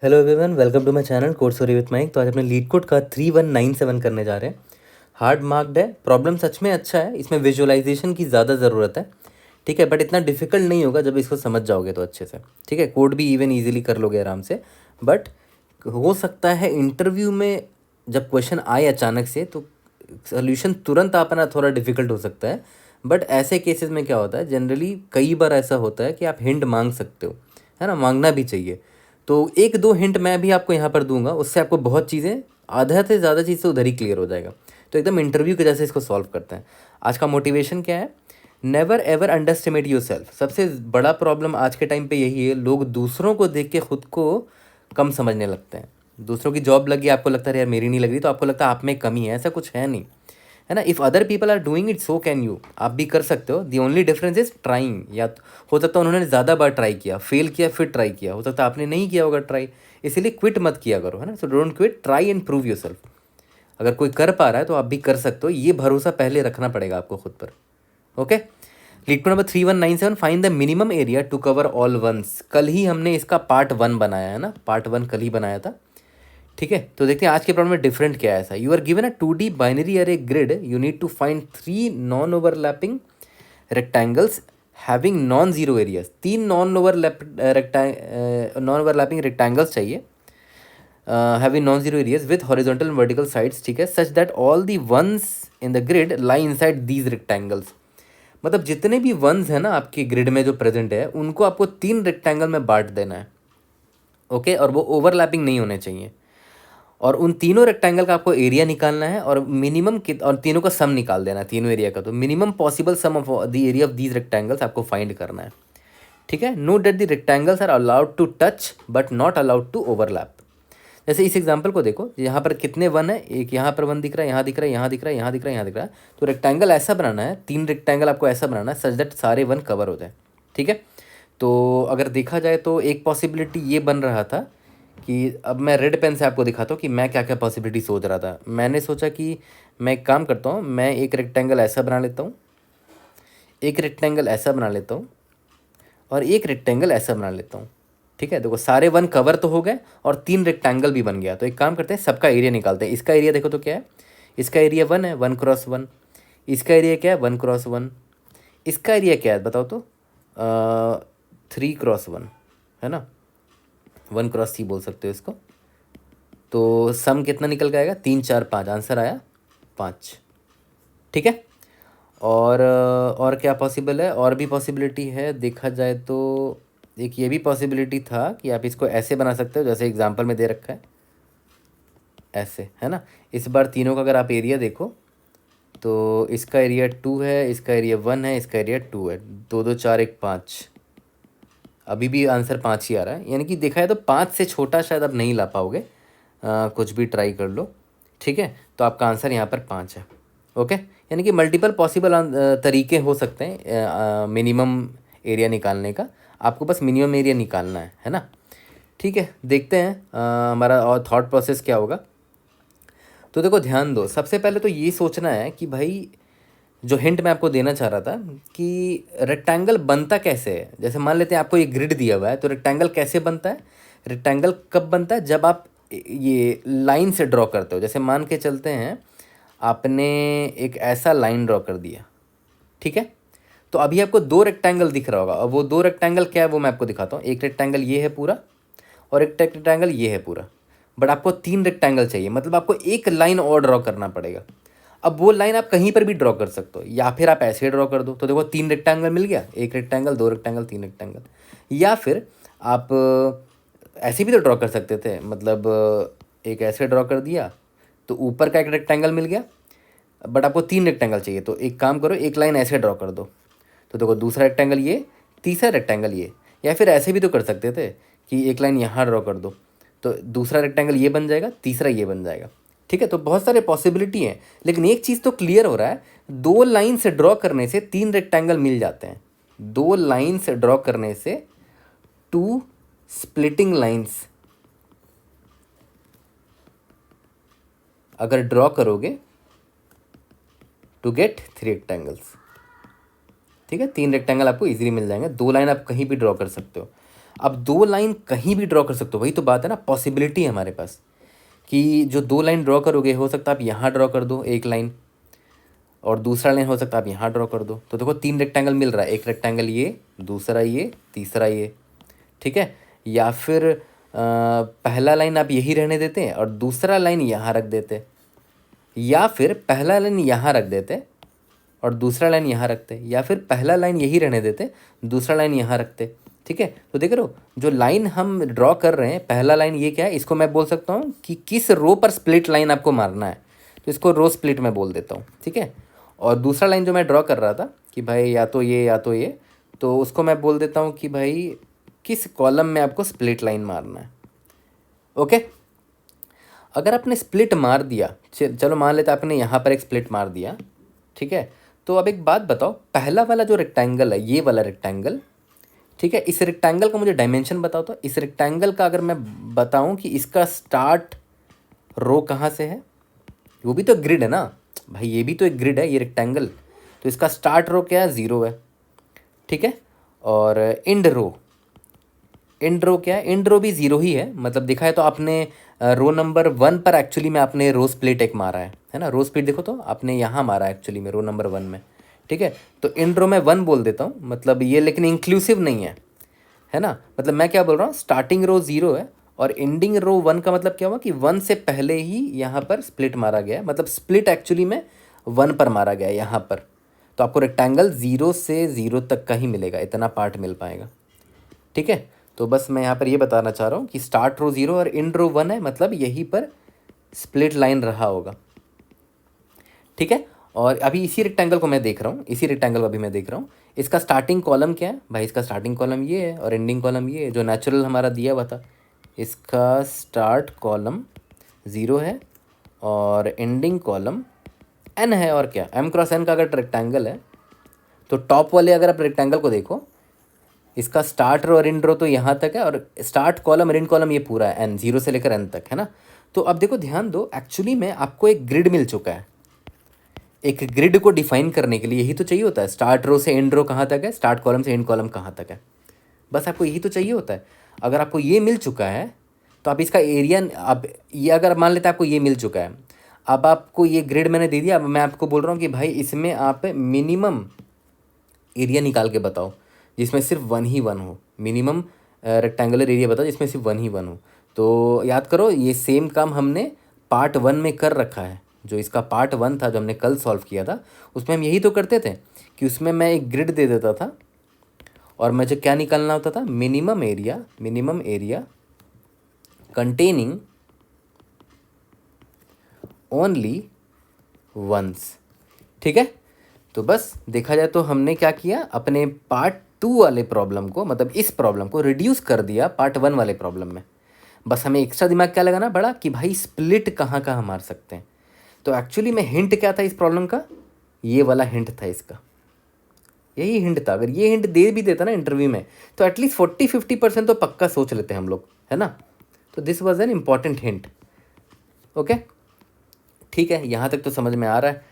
Hello everyone, welcome to my channel code sorry with Mike. तो आज अपने leet code का 3197 करने जा रहे हैं। हार्ड मार्क्ड है, प्रॉब्लम सच में अच्छा है, इसमें विजुअलाइजेशन की ज़्यादा ज़रूरत है। ठीक है, बट इतना डिफिकल्ट नहीं होगा जब इसको समझ जाओगे तो अच्छे से। ठीक है, कोड भी इवन ईजिली कर लोगे आराम से। बट हो सकता है इंटरव्यू में जब क्वेश्चन आए अचानक से तो सोल्यूशन तुरंत आ पाना थोड़ा डिफिकल्ट हो सकता है। बट ऐसे केसेस में क्या होता है, जनरली कई बार ऐसा होता है कि आप हिंट मांग सकते हो, है ना, मांगना भी चाहिए। तो एक दो हिंट मैं भी आपको यहाँ पर दूंगा, उससे आपको बहुत चीज़ें, आधा से ज़्यादा चीज़ तो उधर ही क्लियर हो जाएगा। तो एकदम इंटरव्यू के जैसे इसको सॉल्व करते हैं। आज का मोटिवेशन क्या है? Never ever under estimate your self. सबसे बड़ा प्रॉब्लम आज के टाइम पे यही है, लोग दूसरों को देख के खुद को कम समझने लगते हैं। दूसरों की जॉब लगी, आपको लगता है यार मेरी नहीं लग रही, तो आपको लगता है आप में कमी है। ऐसा कुछ है नहीं, है ना। If other people are doing it so can you. आप भी कर सकते हो। The only difference is trying. या हो सकता है उन्होंने ज़्यादा बार ट्राई किया, फेल किया, फिर ट्राई किया। हो सकता है आपने नहीं किया होगा ट्राई, इसीलिए क्विट मत किया करो, है ना। So don't quit, try and prove your self. अगर कोई कर पा रहा है तो आप भी कर सकते हो, ये भरोसा पहले रखना पड़ेगा आपको खुद पर। Okay, lead number 3197, find the minimum area to cover all ones. कल ही हमने इसका पार्ट 1 बनाया है ना, पार्ट 1 कल ही बनाया था। ठीक है, तो देखते हैं आज के प्रॉब्लम में डिफरेंट क्या है। ऐसा, you are given a 2D binary array grid, you need to find 3 non overlapping rectangles having non zero areas. 3 non overlapping rectangles चाहिए, having non zero areas with horizontal and vertical sides. ठीक है, such that all the ones in the grid lie inside these rectangles. मतलब जितने भी once हैं ना आपके grid में जो प्रेजेंट है, उनको आपको 3 रेक्टेंगल में बांट देना है। ओके, और वो ओवरलैपिंग नहीं होने चाहिए। और उन तीनों रेक्टेंगल का आपको एरिया निकालना है, और मिनिमम कित और तीनों का सम निकाल देना है, तीनों एरिया का। तो minimum possible sum of the area of these rectangles आपको फाइंड करना है। ठीक है, note that the rectangles are allowed to touch but not allowed to overlap. जैसे इस एग्जांपल को देखो, यहाँ पर कितने वन है, एक यहाँ पर वन दिख रहा है, यहाँ दिख रहा है, यहाँ दिख रहा है, यहाँ दिख रहा है, यहाँ दिख रहा है। तो रेक्टेंगल ऐसा बनाना है, 3 रेक्टेंगल आपको ऐसा बनाना है सच दैट सारे वन कवर हो जाए। ठीक है, तो अगर देखा जाए तो एक पॉसिबिलिटी ये बन रहा था कि अब मैं रेड पेन से आपको दिखाता हूँ कि मैं क्या क्या पॉसिबिलिटी सोच रहा था। मैंने सोचा कि मैं एक काम करता हूँ, मैं एक रेक्टेंगल ऐसा बना लेता हूँ, एक रेक्टेंगल ऐसा बना लेता हूँ, और एक रेक्टेंगल ऐसा बना लेता हूँ। ठीक है, देखो सारे वन कवर तो हो गए और 3 रेक्टेंगल भी बन गया। तो एक काम करते हैं, सबका एरिया निकालते हैं। इसका एरिया देखो तो क्या है, इसका एरिया 1 है, 1x1। इसका एरिया क्या है, 1x1। इसका एरिया क्या है बताओ तो, 3x1, है ना, 1x3 बोल सकते हो इसको। तो सम कितना निकल के आएगा, 3 4 5, आंसर आया 5। ठीक है, और क्या पॉसिबल है, और भी पॉसिबिलिटी है देखा जाए तो। एक ये भी पॉसिबिलिटी था कि आप इसको ऐसे बना सकते हो जैसे एग्जांपल में दे रखा है, ऐसे, है ना। इस बार तीनों का अगर आप एरिया देखो तो इसका एरिया 2 है, इसका एरिया 1 है, इसका एरिया 2 है। 2 2 4 1 5, अभी भी आंसर 5 ही आ रहा है। यानी कि देखा है तो 5 से छोटा शायद आप नहीं ला पाओगे, कुछ भी ट्राई कर लो। ठीक है, तो आपका आंसर यहाँ पर 5 है। ओके, यानी कि मल्टीपल पॉसिबल तरीके हो सकते हैं मिनिमम एरिया निकालने का। आपको बस मिनिमम एरिया निकालना है ना। ठीक है, देखते हैं हमारा और थॉट प्रोसेस क्या होगा। तो देखो ध्यान दो, सबसे पहले तो ये सोचना है कि भाई, जो हिंट मैं आपको देना चाह रहा था कि रेक्टेंगल बनता कैसे है। जैसे मान लेते हैं आपको ये ग्रिड दिया हुआ है, तो रेक्टेंगल कैसे बनता है? रेक्टेंगल कब बनता है, जब आप ये लाइन से ड्रॉ करते हो। जैसे मान के चलते हैं आपने एक ऐसा लाइन ड्रॉ कर दिया, ठीक है। तो अभी आपको 2 रेक्टेंगल दिख रहा होगा, और वो 2 रेक्टेंगल क्या है वो मैं आपको दिखाता हूँ। एक रेक्टेंगल ये है पूरा, और एक रेक्टेंगल ये है पूरा। बट आपको 3 रेक्टेंगल चाहिए, मतलब आपको एक लाइन और ड्रॉ करना पड़ेगा। अब वो लाइन आप कहीं पर भी ड्रॉ कर सकते हो, या फिर आप ऐसे ड्रॉ कर दो। तो देखो 3 रेक्टेंगल मिल गया, एक रेक्टेंगल, 2 रेक्टेंगल, 3 रेक्टेंगल। या फिर आप ऐसे भी तो ड्रॉ कर सकते थे, मतलब एक ऐसे ड्रॉ कर दिया तो ऊपर का एक रेक्टेंगल मिल गया। बट आपको 3 रेक्टेंगल चाहिए, तो एक काम करो, एक लाइन ऐसे ड्रॉ कर दो। तो देखो दूसरा रेक्टेंगल ये, तीसरा रेक्टेंगल ये। या फिर ऐसे भी तो कर सकते थे कि एक लाइन यहाँ ड्रॉ कर दो, तो दूसरा रेक्टेंगल ये बन जाएगा, तीसरा ये बन जाएगा। ठीक है, तो बहुत सारे पॉसिबिलिटी हैं, लेकिन एक चीज़ तो क्लियर हो रहा है, 2 लाइन से ड्रॉ करने से 3 रेक्टेंगल मिल जाते हैं। 2 लाइन से ड्रॉ करने से 2 स्प्लिटिंग लाइंस अगर ड्रॉ करोगे टू गेट 3 रेक्टेंगल्स। ठीक है, 3 रेक्टेंगल आपको इजीली मिल जाएंगे, 2 लाइन आप कहीं भी ड्रॉ कर सकते हो। अब दो लाइन कहीं भी ड्रॉ कर सकते हो, वही तो बात है ना, पॉसिबिलिटी है हमारे पास कि जो दो लाइन ड्रॉ करोगे हो सकता है आप यहाँ ड्रॉ कर दो एक लाइन, और दूसरा लाइन हो सकता है आप यहाँ ड्रॉ कर दो। तो देखो तीन रेक्टेंगल मिल रहा है, एक रेक्टेंगल ये, दूसरा ये, तीसरा ये, ठीक है। या फिर पहला लाइन आप यही रहने देते हैं और दूसरा लाइन यहाँ रख देते, या फिर पहला लाइन यहाँ रख देते और दूसरा लाइन यहाँ रखते, या फिर पहला लाइन यही रहने देते, दूसरा लाइन यहाँ रखते, ठीक है। तो देख रहे हो जो लाइन हम ड्रॉ कर रहे हैं, पहला लाइन ये क्या है, इसको मैं बोल सकता हूँ कि किस रो पर स्प्लिट लाइन आपको मारना है, तो इसको रो स्प्लिट में बोल देता हूँ, ठीक है। और दूसरा लाइन जो मैं ड्रॉ कर रहा था कि भाई या तो ये या तो ये, तो उसको मैं बोल देता हूँ कि भाई किस कॉलम में आपको स्प्लिट लाइन मारना है। ओके, अगर आपने स्प्लिट मार दिया, चलो मान लेते आपने यहाँ पर एक स्प्लिट मार दिया, ठीक है। तो अब एक बात बताओ, पहला वाला जो रेक्टेंगल है, ये वाला रेक्टेंगल, ठीक है, इस रेक्टेंगल का मुझे डायमेंशन बताओ। तो इस रेक्टेंगल का अगर मैं बताऊं कि इसका स्टार्ट रो कहाँ से है, वो भी तो ग्रिड है ना भाई, ये भी तो एक ग्रिड है ये रेक्टेंगल, तो इसका स्टार्ट रो क्या है, 0 है, ठीक है। और एंड रो क्या है, एंड रो भी 0 ही है, मतलब देखा है तो आपने रो नंबर 1 पर एक्चुअली में आपने रो स्प्लिट एक मारा है ना, रो स्प्लिट देखो तो आपने यहाँ मारा है एक्चुअली में रो नंबर 1 में, ठीक है। तो एंड रो में 1 बोल देता हूँ, मतलब ये लेकिन इंक्लूसिव नहीं है ना, मतलब मैं क्या बोल रहा हूँ, स्टार्टिंग रो 0 है और एंडिंग रो 1 का मतलब क्या हुआ कि 1 से पहले ही यहाँ पर स्प्लिट मारा गया है, मतलब स्प्लिट एक्चुअली में 1 पर मारा गया है यहाँ पर। तो आपको रेक्टेंगल 0 से 0 तक का ही मिलेगा, इतना पार्ट मिल पाएगा, ठीक है। तो बस मैं यहाँ पर ये बताना चाह रहा हूँ कि स्टार्ट रो 0 और एंड रो 1 है, मतलब यहीं पर स्प्लिट लाइन रहा होगा, ठीक है। और अभी इसी रेक्टेंगल को मैं देख रहा हूँ, इसी रेक्टेंगल को अभी मैं देख रहा हूँ, इसका स्टार्टिंग कॉलम क्या है भाई, इसका स्टार्टिंग कॉलम ये है और एंडिंग कॉलम ये है, जो नेचुरल हमारा दिया हुआ था। इसका स्टार्ट कॉलम 0 है और एंडिंग कॉलम n है, और क्या m क्रॉस n का अगर रेक्टेंगल है तो टॉप वाले अगर आप रेक्टेंगल को देखो, इसका स्टार्ट रो और एंड रो तो यहाँ तक है, और स्टार्ट कॉलम और एंड कॉलम ये पूरा है n, 0 से लेकर n तक, है ना। तो अब देखो ध्यान दो, एक्चुअली में आपको एक ग्रिड मिल चुका है। एक ग्रिड को डिफाइन करने के लिए यही तो चाहिए होता है, स्टार्ट रो से एंड रो कहाँ तक है, स्टार्ट कॉलम से एंड कॉलम कहाँ तक है, बस आपको यही तो चाहिए होता है। अगर आपको ये मिल चुका है तो आप इसका एरिया, अब ये अगर मान लेते हैं आपको ये मिल चुका है, अब आपको ये ग्रिड मैंने दे दिया, अब मैं आपको बोल रहा हूँ कि भाई इसमें आप मिनिमम एरिया निकाल के बताओ जिसमें सिर्फ 1 ही 1 हो, मिनिमम रेक्टेंगुलर एरिया बताओ जिसमें सिर्फ 1 ही 1 हो। तो याद करो ये सेम काम हमने पार्ट 1 में कर रखा है, जो इसका पार्ट 1 था जो हमने कल सॉल्व किया था, उसमें हम यही तो करते थे कि उसमें मैं एक ग्रिड दे देता था और मुझे क्या निकालना होता था, minimum area containing only ones, ठीक है। तो बस देखा जाए तो हमने क्या किया, अपने पार्ट 2 वाले प्रॉब्लम को, मतलब इस प्रॉब्लम को रिड्यूस कर दिया पार्ट 1 वाले प्रॉब्लम में। बस हमें एक्स्ट्रा दिमाग क्या लगाना पड़ा कि भाई स्प्लिट कहाँ कहाँ मार सकते हैं। तो एक्चुअली में हिंट क्या था इस प्रॉब्लम का, ये वाला हिंट था इसका, यही हिंट था। अगर ये हिंट दे भी देता ना इंटरव्यू में तो एटलीस्ट 40-50% तो पक्का सोच लेते हैं हम लोग, है ना। तो this was an important hint. Okay, ठीक है, यहाँ तक तो समझ में आ रहा है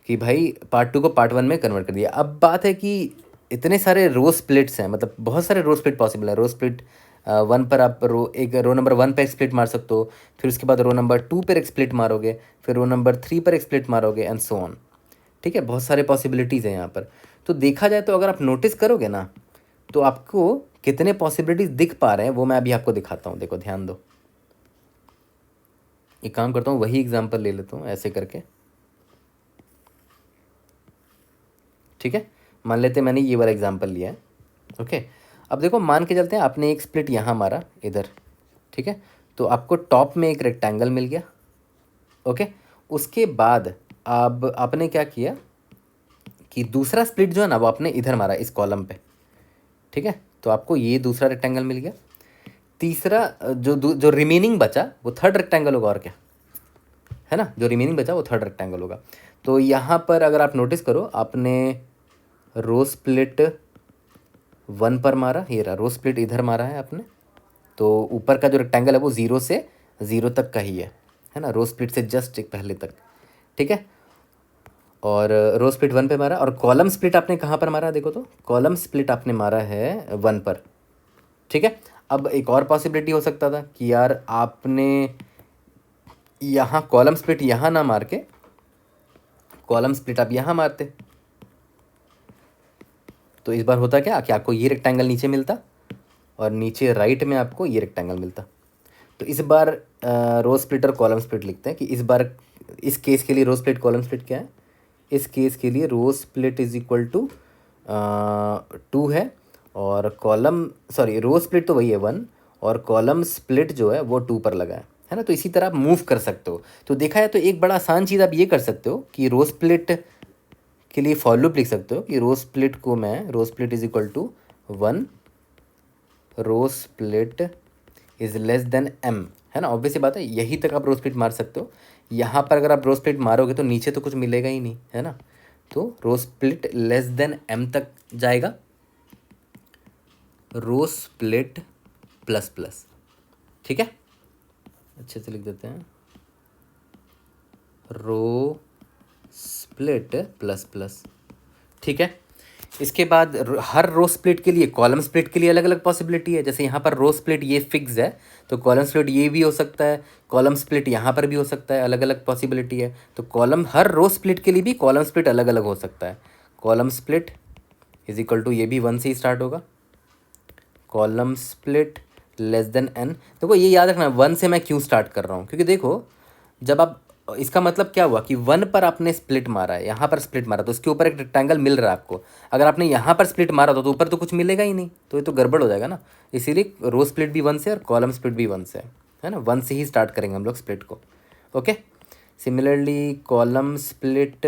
कि भाई पार्ट 2 को पार्ट 1 में कन्वर्ट कर दिया। अब बात है कि इतने सारे रो स्प्लिट्स हैं, मतलब बहुत सारे रो स्प्लिट पॉसिबल है। रो स्प्लिट 1 पर आप रो नंबर 1 पर एक स्प्लिट मार सकते हो, फिर उसके बाद रो नंबर 2 पर एक स्प्लिट मारोगे, फिर रो नंबर 3 पर एक स्प्लिट मारोगे एंड सो ऑन, ठीक है। बहुत सारे पॉसिबिलिटीज़ हैं यहाँ पर। तो देखा जाए तो अगर आप नोटिस करोगे ना तो आपको कितने पॉसिबिलिटीज़ दिख पा रहे हैं वो मैं अभी आपको दिखाता हूँ। देखो ध्यान दो, एक काम करता हूँ, वही एग्जांपल ले लेता हूँ ऐसे करके, ठीक है। मान लेते हैं मैंने ये वाला एग्जांपल लिया है, ओके। अब देखो मान के चलते हैं आपने एक स्प्लिट यहाँ मारा इधर, ठीक है। तो आपको टॉप में एक रेक्टेंगल मिल गया, ओके। उसके बाद अब आपने क्या किया कि दूसरा स्प्लिट जो है ना वो आपने इधर मारा इस कॉलम पे, ठीक है। तो आपको ये दूसरा रेक्टेंगल मिल गया। तीसरा जो रिमेनिंग बचा वो थर्ड रेक्टेंगल होगा, और क्या है ना, जो रिमेनिंग बचा वो थर्ड रेक्टेंगल होगा। तो यहाँ पर अगर आप नोटिस करो, आपने रो स्प्लिट 1 पर मारा, ये रहा रो स्प्लिट इधर मारा है आपने, तो ऊपर का जो रेक्टेंगल है वो 0 से 0 तक का ही है ना, रो स्प्लिट से जस्ट एक पहले तक, ठीक है। और रो स्प्लिट 1 पे मारा, और कॉलम स्प्लिट आपने कहाँ पर मारा, देखो तो कॉलम स्प्लिट आपने मारा है 1 पर, ठीक है। अब एक और पॉसिबिलिटी हो सकता था कि यार आपने यहाँ कॉलम स्प्लिट यहाँ ना मार के कॉलम स्प्लिट आप यहाँ मारते, तो इस बार होता क्या कि आपको ये रेक्टेंगल नीचे मिलता और नीचे राइट में आपको ये रेक्टेंगल मिलता। तो इस बार रो स्प्लिट और कॉलम स्प्लिट लिखते हैं कि इस बार इस केस के लिए रो स्प्लिट कॉलम स्प्लिट क्या है। इस केस के लिए row split is equal to 2 है और कॉलम सॉरी रो स्प्लिट तो वही है 1 और कॉलम स्प्लिट जो है वो 2 पर लगा है ना। तो इसी तरह आप मूव कर सकते हो। तो देखा है तो एक बड़ा आसान चीज़ आप ये कर सकते हो कि रो स्प्लिट के लिए फॉर लूप लिख सकते हो कि रो स्प्लिट को मैं row split is equal to 1 row split is less than M, है ना। ऑब्वियस बात है, यही तक आप रो स्प्लिट मार सकते हो। यहाँ पर अगर आप रो स्प्लिट मारोगे तो नीचे तो कुछ मिलेगा ही नहीं, है ना। तो रो स्प्लिट लेस देन एम तक जाएगा, रो स्प्लिट प्लस प्लस, ठीक है। अच्छे से लिख देते हैं, रो स्प्लिट प्लस प्लस, ठीक है। इसके बाद हर रो स्प्लिट के लिए कॉलम स्प्लिट के लिए अलग अलग पॉसिबिलिटी है। जैसे यहाँ पर रो स्प्लिट ये फिक्स है तो कॉलम स्प्लिट ये भी हो सकता है, कॉलम स्प्लिट यहाँ पर भी हो सकता है, अलग अलग पॉसिबिलिटी है। तो कॉलम हर रो स्प्लिट के लिए भी कॉलम स्प्लिट अलग अलग हो सकता है। Column split is equal to ये भी 1 से ही स्टार्ट होगा, column split less than N. देखो ये याद रखना 1 से मैं क्यों स्टार्ट कर रहा हूँ, क्योंकि देखो जब आप इसका मतलब क्या हुआ कि 1 पर आपने स्प्लिट मारा है, यहाँ पर स्प्लिट मारा तो इसके ऊपर एक रेक्टेंगल मिल रहा है आपको। अगर आपने यहाँ पर स्प्लिट मारा तो ऊपर तो कुछ मिलेगा ही नहीं, तो ये तो गड़बड़ हो जाएगा ना। इसीलिए रो स्प्लिट भी 1 से और कॉलम स्प्लिट भी 1 से है ना। 1 से ही स्टार्ट करेंगे हम लोग स्प्लिट को, okay. Similarly column split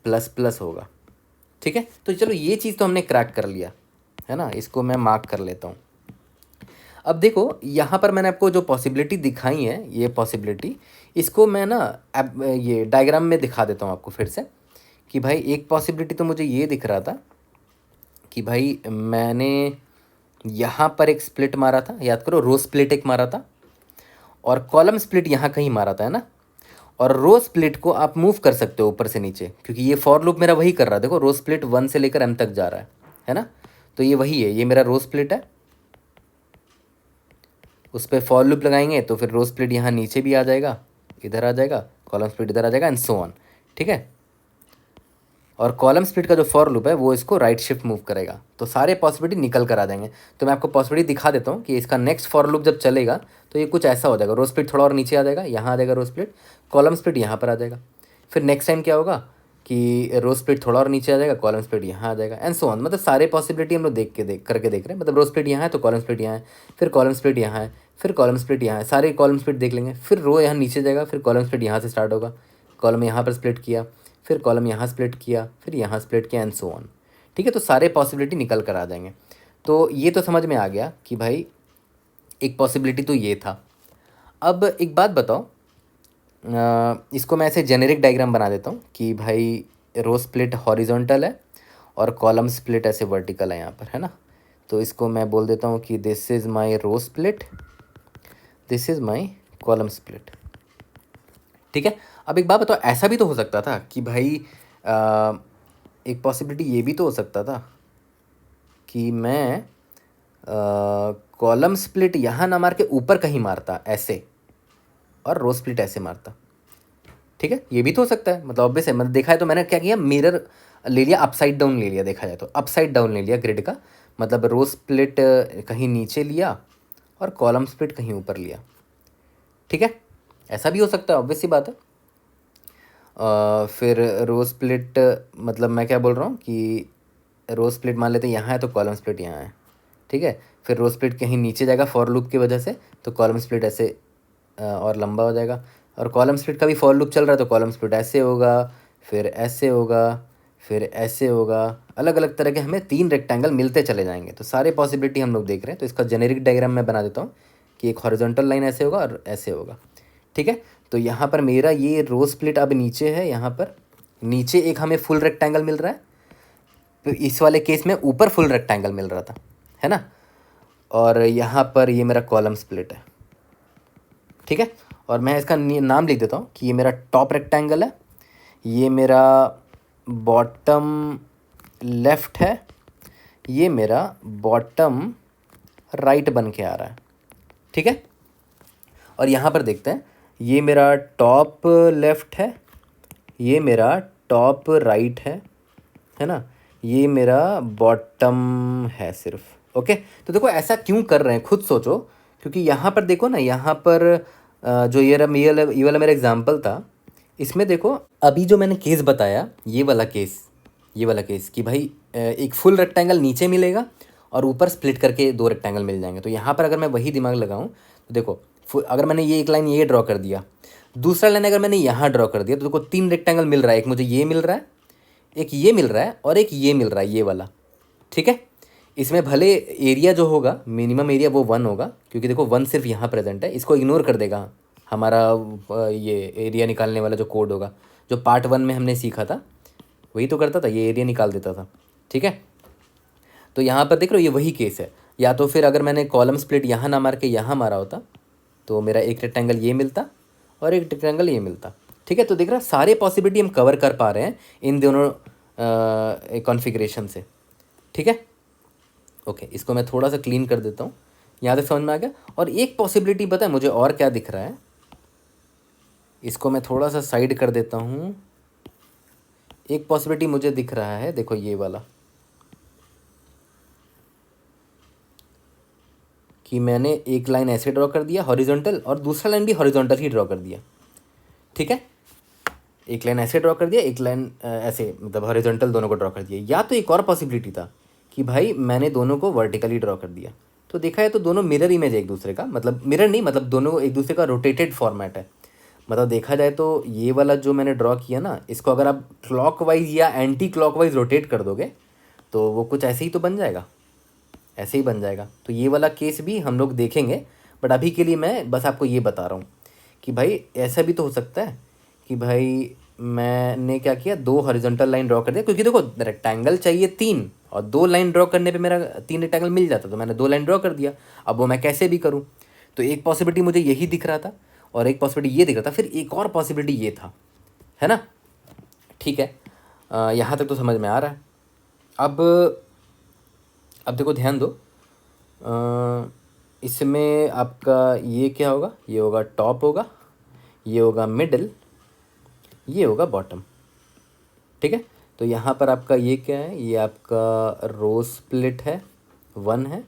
plus plus होगा, ठीक है। तो चलो ये चीज़ तो हमने क्रैक कर लिया, है ना। इसको मैं मार्क कर लेता हूँ। अब देखो यहाँ पर मैंने आपको जो पॉसिबिलिटी दिखाई है, ये पॉसिबिलिटी इसको मैं ना अब ये डायग्राम में दिखा देता हूँ आपको फिर से कि भाई एक पॉसिबिलिटी तो मुझे ये दिख रहा था कि भाई मैंने यहाँ पर एक स्प्लिट मारा था, याद करो रो स्प्लिट एक मारा था और कॉलम स्प्लिट यहाँ कहीं मारा था, है ना। और रो स्प्लिट को आप मूव कर सकते हो ऊपर से नीचे, क्योंकि ये फॉर लूप मेरा वही कर रहा है। देखो रो स्प्लिट 1 से लेकर एम तक जा रहा है ना। तो ये वही है, ये मेरा रो स्प्लिट है, उस पर फॉर लूप लगाएंगे तो फिर रो स्प्लिट यहाँ नीचे भी आ जाएगा, इधर आ जाएगा, कॉलम स्प्लिट इधर आ जाएगा एंड सो ऑन, ठीक है। और कॉलम स्प्लिट का जो फॉर लूप है वो इसको राइट शिफ्ट मूव करेगा, तो सारे पॉसिबिलिटी निकल कर आ जाएंगे। तो मैं आपको पॉसिबिलिटी दिखा देता हूँ कि इसका नेक्स्ट फॉर लूप जब चलेगा तो ये कुछ ऐसा हो जाएगा, रो स्प्लिट थोड़ा और नीचे आ जाएगा, यहाँ आ जाएगा रो स्प्लिट, कॉलम स्प्लिट यहाँ पर आ जाएगा। फिर नेक्स्ट टाइम क्या होगा कि रो स्प्लिट थोड़ा और नीचे आ जाएगा, कॉलम स्प्लिट यहाँ आ जाएगा एंड सो ऑन। मतलब सारे पॉसिबिलिटी हम लोग करके देख रहे हैं। मतलब रो स्प्लिट यहाँ है तो कॉलम स्प्लिट यहाँ है, फिर कॉलम स्प्लिट यहाँ है, फिर कॉलम स्प्लिट यहाँ है, सारे कॉलम स्प्लिट देख लेंगे। फिर रो यहाँ नीचे जाएगा, फिर कॉलम स्प्लिट यहाँ से स्टार्ट होगा, कॉलम यहाँ पर स्प्लिट किया, फिर कॉलम यहाँ स्प्लिट किया, फिर यहाँ स्प्लिट किया एंड सो ऑन, ठीक है। तो सारे पॉसिबिलिटी निकल कर आ जाएंगे। तो ये तो समझ में आ गया कि भाई एक पॉसिबिलिटी तो ये था। अब एक बात बताओ, इसको मैं ऐसे जेनेरिक डायग्राम बना देता हूँ कि भाई रो स्प्लिट हॉरिजॉन्टल है और कॉलम स्प्लिट ऐसे वर्टिकल है यहाँ पर, है ना। तो इसको मैं बोल देता हूँ कि this is my row split, this is my column split, ठीक है। अब एक बात बताओ, ऐसा भी तो हो सकता था कि भाई एक पॉसिबिलिटी ये भी तो हो सकता था कि मैं कॉलम स्प्लिट यहाँ ना मार के ऊपर कहीं मारता ऐसे और रो स्प्लिट ऐसे मारता, ठीक है। ये भी तो हो सकता है। मतलब ऑब्वियस है, मतलब देखा है तो मैंने क्या किया, मिरर ले लिया, अपसाइड डाउन ले लिया, देखा जाए तो अपसाइड डाउन ले लिया ग्रिड का। मतलब रो स्प्लिट कहीं नीचे लिया और कॉलम स्प्लिट कहीं ऊपर लिया, ठीक है। ऐसा भी हो सकता है, ऑब्वियस सी बात है। फिर रो स्प्लिट मतलब मैं क्या बोल रहा हूँ कि रो स्प्लिट मान लेते हैं यहाँ है तो कॉलम स्प्लिट यहाँ है, ठीक है। फिर रो स्प्लिट कहीं नीचे जाएगा फॉर लूप की वजह से, तो कॉलम स्प्लिट ऐसे और लंबा हो जाएगा। और कॉलम स्प्लिट का भी फॉर लूप चल रहा है तो कॉलम स्प्लिट ऐसे होगा, फिर ऐसे होगा, फिर ऐसे होगा। अलग अलग तरह के हमें 3 रेक्टेंगल मिलते चले जाएंगे। तो सारे पॉसिबिलिटी हम लोग देख रहे हैं। तो इसका जेनेरिक डायग्राम मैं बना देता हूँ कि एक हॉरिजॉन्टल लाइन ऐसे होगा और ऐसे होगा, ठीक है। तो यहाँ पर मेरा ये रो स्प्लिट अब नीचे है, यहाँ पर नीचे एक हमें फुल रेक्टेंगल मिल रहा है, तो इस वाले केस में ऊपर फुल रेक्टेंगल मिल रहा था, है ना। और यहाँ पर ये मेरा कॉलम स्प्लिट है, ठीक है। और मैं इसका नाम लिख देता हूँ कि ये मेरा टॉप रेक्टेंगल है, ये मेरा बॉटम लेफ्ट है, ये मेरा बॉटम राइट बन के आ रहा है, ठीक है। और यहाँ पर देखते हैं, ये मेरा टॉप लेफ्ट है, ये मेरा टॉप राइट है ना, ये मेरा बॉटम है सिर्फ। ओके, तो देखो ऐसा क्यों कर रहे हैं खुद सोचो, क्योंकि यहाँ पर देखो ना, यहाँ पर जो ये वाला मेरा एग्जांपल था, इसमें देखो अभी जो मैंने केस बताया, ये वाला केस कि भाई एक फुल रेक्टेंगल नीचे मिलेगा और ऊपर स्प्लिट करके दो रेक्टेंगल मिल जाएंगे। तो यहाँ पर अगर मैं वही दिमाग लगाऊं तो देखो, अगर मैंने ये एक लाइन ये ड्रॉ कर दिया, दूसरा लाइन अगर मैंने यहाँ ड्रॉ कर दिया, तो देखो 3 रेक्टेंगल मिल रहा है, एक मुझे ये मिल रहा है, एक ये मिल रहा है और एक ये मिल रहा है, ये वाला, ठीक है। इसमें भले एरिया जो होगा, मिनिमम एरिया वो 1 होगा, क्योंकि देखो 1 सिर्फ यहाँ प्रेजेंट है, इसको इग्नोर कर देगा हमारा ये एरिया निकालने वाला जो कोड होगा, जो पार्ट 1 में हमने सीखा था वही तो करता था, ये एरिया निकाल देता था, ठीक है। तो यहाँ पर देख रहे हो, ये वही केस है। या तो फिर अगर मैंने कॉलम स्प्लिट यहाँ ना मार के यहाँ मारा होता, तो मेरा एक रेक्टेंगल ये मिलता और एक रेक्टेंगल ये मिलता, ठीक है। तो देख रहा, सारे पॉसिबिलिटी हम कवर कर पा रहे हैं इन दोनों कॉन्फ़िगरेशन से, ठीक है। ओके, इसको मैं थोड़ा सा क्लीन कर देता हूँ, यहाँ तक समझ में आ गया। और एक पॉसिबिलिटी पता है मुझे और क्या दिख रहा है, इसको मैं थोड़ा सा साइड कर देता हूँ। एक पॉसिबिलिटी मुझे दिख रहा है, देखो ये वाला, कि मैंने एक लाइन ऐसे ड्रॉ कर दिया हॉरिजॉन्टल और दूसरा लाइन भी हॉरिजॉन्टल ही ड्रॉ कर दिया, ठीक है। एक लाइन ऐसे ड्रॉ कर दिया, एक लाइन ऐसे, मतलब हॉरिजॉन्टल दोनों को ड्रॉ कर दिया। या तो एक और पॉसिबिलिटी था कि भाई मैंने दोनों को वर्टिकली ड्रॉ कर दिया, तो देखा है तो दोनों मिरर इमेज है एक दूसरे का, मतलब मिरर नहीं, मतलब दोनों एक दूसरे का रोटेटेड फॉर्मेट है। मतलब देखा जाए तो ये वाला जो मैंने ड्रॉ किया ना, इसको अगर आप क्लॉकवाइज या एंटी क्लॉकवाइज रोटेट कर दोगे तो वो कुछ ऐसे ही तो बन जाएगा, ऐसे ही बन जाएगा। तो ये वाला केस भी हम लोग देखेंगे, बट अभी के लिए मैं बस आपको ये बता रहा हूँ कि भाई ऐसा भी तो हो सकता है कि भाई मैंने क्या किया, 2 हॉरिजॉन्टल लाइन ड्रॉ कर दिया, क्योंकि देखो रेक्टेंगल चाहिए 3 और 2 लाइन ड्रॉ करने पे मेरा 3 रेक्टेंगल मिल जाता, तो मैंने 2 लाइन ड्रॉ कर दिया। अब वो मैं कैसे भी करूँ, तो एक पॉसिबिलिटी मुझे यही दिख रहा था और एक पॉसिबिलिटी ये दिख रहा था, फिर एक और पॉसिबिलिटी ये था, है ना, ठीक है। यहाँ तक तो समझ में आ रहा है। अब देखो ध्यान दो, इसमें आपका ये क्या होगा, ये होगा टॉप होगा, ये होगा मिडल, ये होगा बॉटम, ठीक है। तो यहाँ पर आपका ये क्या है, ये आपका रो स्प्लिट है, 1 है,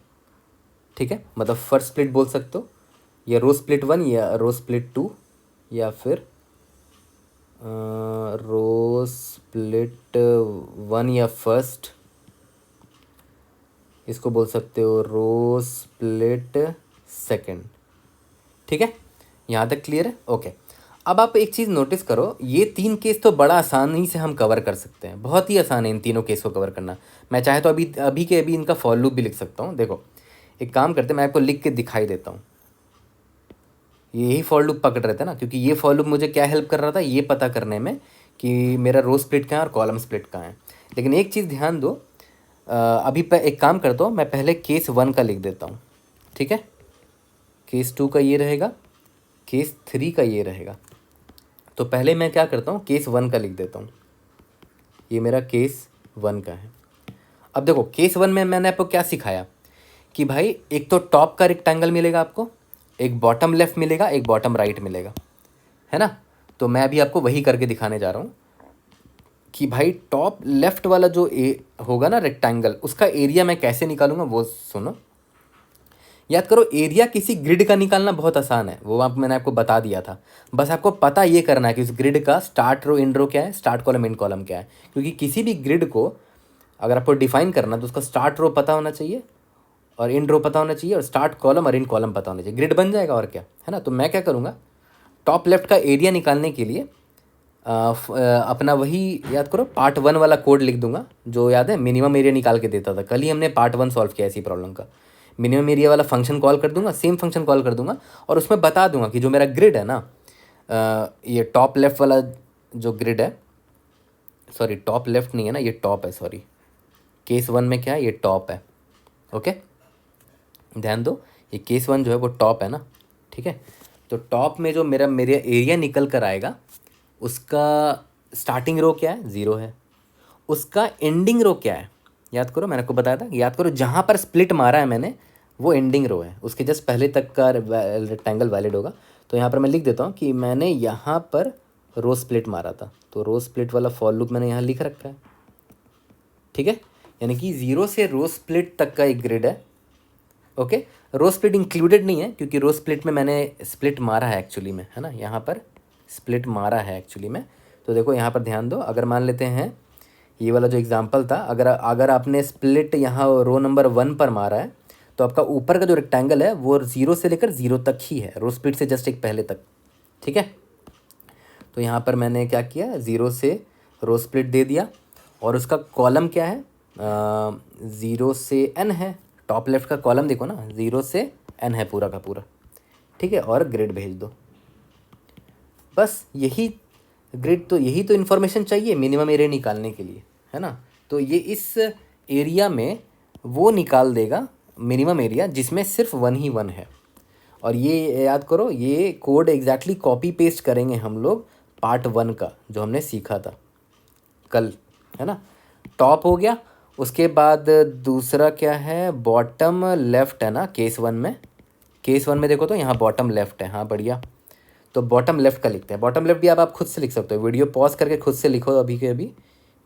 ठीक है। मतलब फर्स्ट स्प्लिट बोल सकते हो, या रो स्प्लिट 1 या रो स्प्लिट 2, या फिर रो स्प्लिट 1 या फर्स्ट, इसको बोल सकते हो रो स्प्लिट सेकंड, ठीक है। यहाँ तक क्लियर है, ओके। अब आप एक चीज़ नोटिस करो, ये 3 केस तो बड़ा आसानी से हम कवर कर सकते हैं, बहुत ही आसान है इन तीनों केस को कवर करना। मैं चाहे तो अभी इनका फॉर लूप भी लिख सकता हूँ। देखो एक काम करते हैं, मैं आपको लिख के दिखाई देता हूँ। यही फॉर लूप पकड़ रहे थे ना, क्योंकि ये फॉर लूप मुझे क्या हेल्प कर रहा था, ये पता करने में कि मेरा रो स्प्लिट कहाँ है और कॉलम स्प्लिट कहाँ है। लेकिन एक चीज़ ध्यान दो, अभी एक काम करता हूँ, मैं पहले केस 1 का लिख देता हूँ, ठीक है। केस 2 का ये रहेगा, केस 3 का ये रहेगा। तो पहले मैं क्या करता हूँ, केस 1 का लिख देता हूँ, ये मेरा केस 1 का है। अब देखो केस 1 में मैंने आपको क्या सिखाया कि भाई एक तो टॉप का रेक्टेंगल मिलेगा आपको, एक बॉटम लेफ्ट मिलेगा, एक बॉटम राइट मिलेगा, है ना। तो मैं अभी आपको वही करके दिखाने जा रहा हूँ कि भाई टॉप लेफ्ट वाला जो होगा ना रेक्टेंगल, उसका एरिया मैं कैसे निकालूंगा वो सुनो। याद करो, एरिया किसी ग्रिड का निकालना बहुत आसान है, वो मैंने आपको बता दिया था। बस आपको पता ये करना है कि उस ग्रिड का स्टार्ट रो एंड रो क्या है, स्टार्ट कॉलम एंड कॉलम क्या है। क्योंकि किसी भी ग्रिड को अगर आपको डिफाइन करना तो उसका स्टार्ट रो पता होना चाहिए और एंड रो पता होना चाहिए और स्टार्ट कॉलम और एंड कॉलम पता होना चाहिए, ग्रिड बन जाएगा और क्या, है ना। तो मैं क्या करूँगा, टॉप लेफ्ट का एरिया निकालने के लिए अपना वही याद करो, पार्ट 1 वाला कोड लिख दूंगा, जो याद है मिनिमम एरिया निकाल के देता था। कल ही हमने पार्ट 1 सॉल्व किया इसी प्रॉब्लम का। मिनिमम एरिया वाला फंक्शन कॉल कर दूंगा, सेम फंक्शन कॉल कर दूंगा और उसमें बता दूंगा कि जो मेरा ग्रिड है ना, ये टॉप लेफ्ट वाला जो ग्रिड है, सॉरी टॉप लेफ्ट नहीं है ना, ये टॉप है, सॉरी केस 1 में क्या है, ये टॉप है, ओके। ध्यान दो, ये केस 1 जो है वो टॉप है ना, ठीक है। तो टॉप में जो मेरा एरिया निकल कर आएगा, उसका स्टार्टिंग रो क्या है, 0 है, उसका एंडिंग रो क्या है, याद करो मैंने आपको बताया था, याद करो जहाँ पर स्प्लिट मारा है मैंने वो एंडिंग रो है, उसके जस्ट पहले तक का रेक्टेंगल वैलिड होगा। तो यहाँ पर मैं लिख देता हूँ कि मैंने यहाँ पर रो स्प्लिट मारा था, तो रो स्प्लिट वाला फॉर लूप मैंने यहाँ लिख रखा है। ठीक है, यानी कि 0 से रो स्प्लिट तक का एक ग्रिड है। ओके, रो स्प्लिट इंक्लूडेड नहीं है क्योंकि रो स्प्लिट में मैंने स्प्लिट मारा है एक्चुअली में, है ना, यहाँ पर स्प्लिट मारा है एक्चुअली में। तो देखो यहाँ पर ध्यान दो, अगर मान लेते हैं ये वाला जो एग्जांपल था, अगर आपने स्प्लिट यहाँ रो नंबर 1 पर मारा है तो आपका ऊपर का जो रेक्टेंगल है वो 0 से लेकर 0 तक ही है, रो स्प्लिट से जस्ट एक पहले तक। ठीक है, तो यहाँ पर मैंने क्या किया, 0 से रो स्प्लिट दे दिया और उसका कॉलम क्या है, 0 से n है। टॉप लेफ्ट का कॉलम देखो ना, 0 से n है पूरा का पूरा। ठीक है, और ग्रिड भेज दो, बस यही ग्रिड, तो यही तो इन्फॉर्मेशन चाहिए मिनिमम एरिया निकालने के लिए, है ना। तो ये इस एरिया में वो निकाल देगा मिनिमम एरिया जिसमें सिर्फ 1 ही 1 है। और ये याद करो, ये कोड एग्जैक्टली कॉपी पेस्ट करेंगे हम लोग पार्ट 1 का जो हमने सीखा था कल, है ना। टॉप हो गया, उसके बाद दूसरा क्या है, बॉटम लेफ्ट है ना केस 1 में। केस 1 में देखो तो यहाँ बॉटम लेफ्ट है, हाँ बढ़िया। तो बॉटम लेफ्ट का लिखते हैं, बॉटम लेफ्ट भी आप खुद से लिख सकते हो, वीडियो पॉज करके खुद से लिखो अभी के अभी।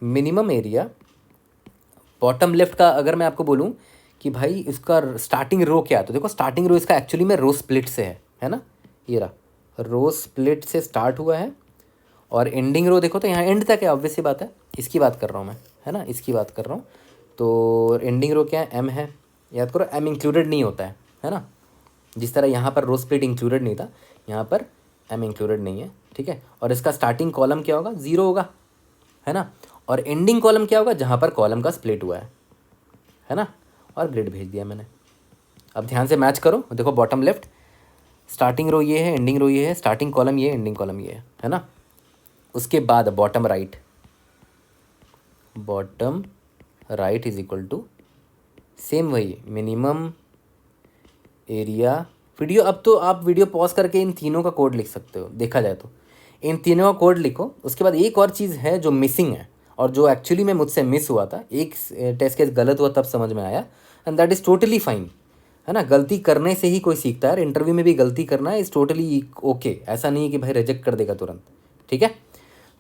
मिनिमम एरिया बॉटम लेफ्ट का अगर मैं आपको बोलूँ कि भाई इसका स्टार्टिंग रो क्या है, तो देखो स्टार्टिंग रो इसका एक्चुअली में रो स्प्लिट से है ना, ये रहा रो स्प्लिट से स्टार्ट हुआ है। और एंडिंग रो देखो तो यहाँ एंड तक है, ऑब्वियस सी बात है, इसकी बात कर रहा हूँ मैं, है ना, इसकी बात कर रहा हूँ। तो एंडिंग रो क्या है, एम है, याद करो एम इंक्लूडेड नहीं होता है ना। जिस तरह यहाँ पर रो स्प्लिट इंक्लूडेड नहीं था, यहाँ पर एम इंक्लूडेड नहीं है। ठीक है, और इसका स्टार्टिंग कॉलम क्या होगा, 0 होगा, है ना। और एंडिंग कॉलम क्या होगा, जहाँ पर कॉलम का स्प्लिट हुआ है ना। और ग्रिड भेज दिया मैंने। अब ध्यान से मैच करो, देखो बॉटम लेफ्ट स्टार्टिंग रो ये है, एंडिंग रो ये है, स्टार्टिंग कॉलम ये है, एंडिंग कॉलम ये है ना। उसके बाद bottom right, bottom right is equal to same वही मिनिमम एरिया। वीडियो अब तो आप वीडियो पॉज करके इन तीनों का कोड लिख सकते हो, देखा जाए तो इन तीनों का कोड लिखो। उसके बाद एक और चीज़ है जो मिसिंग है और जो एक्चुअली में मुझसे मिस हुआ था, एक टेस्ट केस गलत हुआ तब समझ में आया, and that is totally fine, है ना। गलती करने से ही कोई सीखता है, इंटरव्यू में भी गलती करना है, इज़ टोटली ओके। ऐसा नहीं है कि भाई रिजेक्ट कर देगा तुरंत, ठीक है।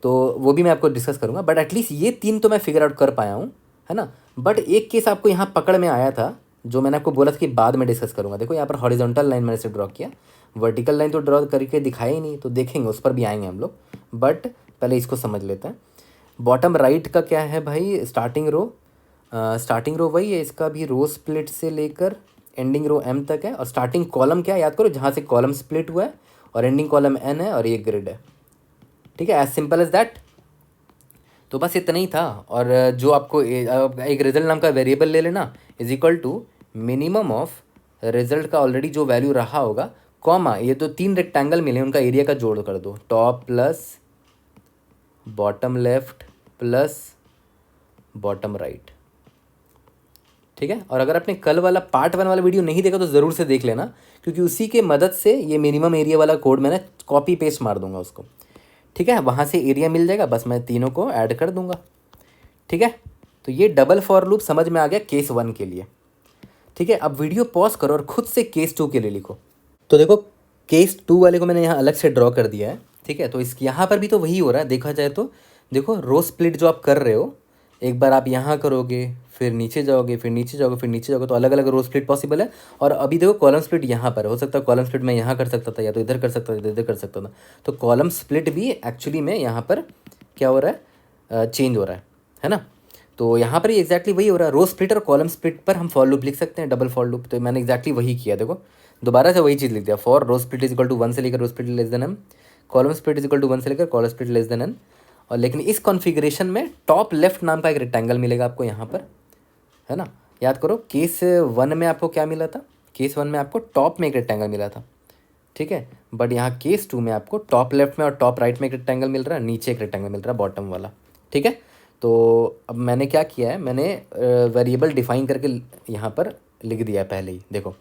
तो वो भी मैं आपको डिस्कस करूँगा, बट एटलीस्ट ये 3 तो मैं फिगर आउट कर पाया हूँ, है ना। बट एक केस आपको यहाँ पकड़ में आया था जो मैंने आपको बोला था कि बाद में डिस्कस करूँगा। देखो यहाँ पर हॉरिजॉन्टल लाइन मैंने से ड्रॉ किया, वर्टिकल लाइन तो ड्रॉ करके दिखाया ही नहीं, तो देखेंगे उस पर भी आएंगे हम लोग, बट पहले इसको समझ लेते हैं। बॉटम राइट का क्या है भाई, स्टार्टिंग रो वही है, इसका भी रो स्प्लिट से लेकर एंडिंग रो एम तक है। और स्टार्टिंग कॉलम क्या है, याद करो, जहाँ से कॉलम स्प्लिट हुआ है, और एंडिंग कॉलम एन है, और ये ग्रिड है। ठीक है, एज सिंपल एज दैट। तो बस इतना ही था। और जो आपको एक रिजल्ट नाम का वेरिएबल ले लेना, is equal to minimum of result का ऑलरेडी जो वैल्यू रहा होगा, कॉमा, ये तो 3 रेक्टेंगल मिले उनका एरिया का जोड़ कर दो, top plus bottom left plus bottom right. ठीक है, और अगर आपने कल वाला पार्ट 1 वाला वीडियो नहीं देखा तो ज़रूर से देख लेना, क्योंकि उसी के मदद से ये मिनिमम एरिया वाला कोड मैंने कॉपी पेस्ट मार दूंगा उसको। ठीक है, वहाँ से एरिया मिल जाएगा, बस मैं तीनों को ऐड कर दूंगा। ठीक है, तो ये डबल फॉर लूप समझ में आ गया केस 1 के लिए। ठीक है, अब वीडियो पॉज करो और खुद से केस 2 के लिए लिखो। तो देखो केस 2 वाले को मैंने यहाँ अलग से ड्रॉ कर दिया है। ठीक है, तो इस यहाँ पर भी तो वही हो रहा है, देखा जाए तो देखो रो स्प्लिट जो आप कर रहे हो, एक बार आप यहाँ करोगे, फिर नीचे जाओगे, फिर नीचे जाओगे, फिर नीचे जाओगे, तो अलग अलग रो स्प्लिट पॉसिबल है। और अभी देखो कॉलम स्प्लिट यहाँ पर हो सकता है, कॉलम स्प्लिट मैं यहाँ कर सकता था, या तो इधर कर सकता था, इधर कर सकता था। तो कॉलम स्प्लिट भी एक्चुअली में यहाँ पर क्या हो रहा है, चेंज हो रहा है ना। तो यहाँ पर ही एग्जैक्टली वही हो रहा है, रो स्प्लिट और कॉलम स्प्लिट पर हम फॉर लूप लिख सकते हैं, डबल फॉर लूप। तो मैंने एग्जैक्टली वही किया, देखो दोबारा से वही चीज़ लिख दिया, for row split is equal to 1 से लेकर row split less than M, column split is equal to 1 से लेकर column split less than N. और लेकिन इस कॉन्फ़िगरेशन में टॉप लेफ्ट नाम का एक रेक्टेंगल मिलेगा आपको यहाँ पर, है ना। याद करो केस 1 में आपको क्या मिला था, केस 1 में आपको टॉप में एक रेक्टेंगल मिला था, ठीक है। बट यहाँ केस 2 में आपको टॉप लेफ्ट में और टॉप राइट में एक रेक्टेंगल मिल रहा है, नीचे एक रेक्टेंगल मिल रहा है बॉटम वाला। ठीक है, तो अब मैंने क्या किया है, मैंने वेरिएबल डिफाइन करके यहाँ पर लिख दिया है पहले ही। देखो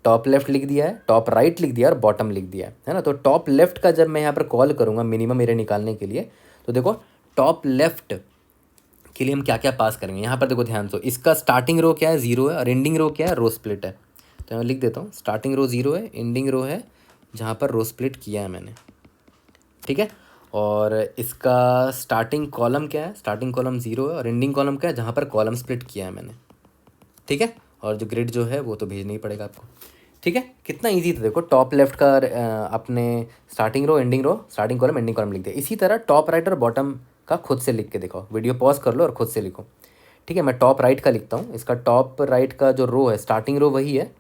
टॉप लेफ्ट लिख दिया है, टॉप राइट लिख दिया है, और बॉटम लिख दिया है ना। तो टॉप लेफ्ट का जब मैं यहाँ पर कॉल करूँगा मिनिमम एरिया निकालने के लिए, तो देखो टॉप लेफ्ट के लिए हम क्या क्या पास करेंगे। यहाँ पर देखो ध्यान से, इसका स्टार्टिंग रो क्या है, 0 है, और एंडिंग रो क्या है, रो स्प्लिट है। तो मैं लिख देता हूँ स्टार्टिंग रो 0 है, एंडिंग रो है जहाँ पर रो स्प्लिट किया है मैंने, ठीक है। और इसका स्टार्टिंग कॉलम क्या है, स्टार्टिंग कॉलम 0 है और एंडिंग कॉलम क्या है जहाँ पर कॉलम स्प्लिट किया है मैंने, ठीक है। और जो ग्रिड जो है वो तो भेजना ही पड़ेगा आपको, ठीक है। कितना इजी था देखो, टॉप लेफ्ट का अपने स्टार्टिंग रो एंडिंग रो, स्टार्टिंग कॉलम एंडिंग कॉलम लिख दिया। इसी तरह टॉप राइट और बॉटम का खुद से लिख के दिखाओ, वीडियो पॉज कर लो और खुद से लिखो, ठीक है। मैं टॉप राइट का लिखता हूँ। इसका टॉप राइट का जो रो है, स्टार्टिंग रो वही है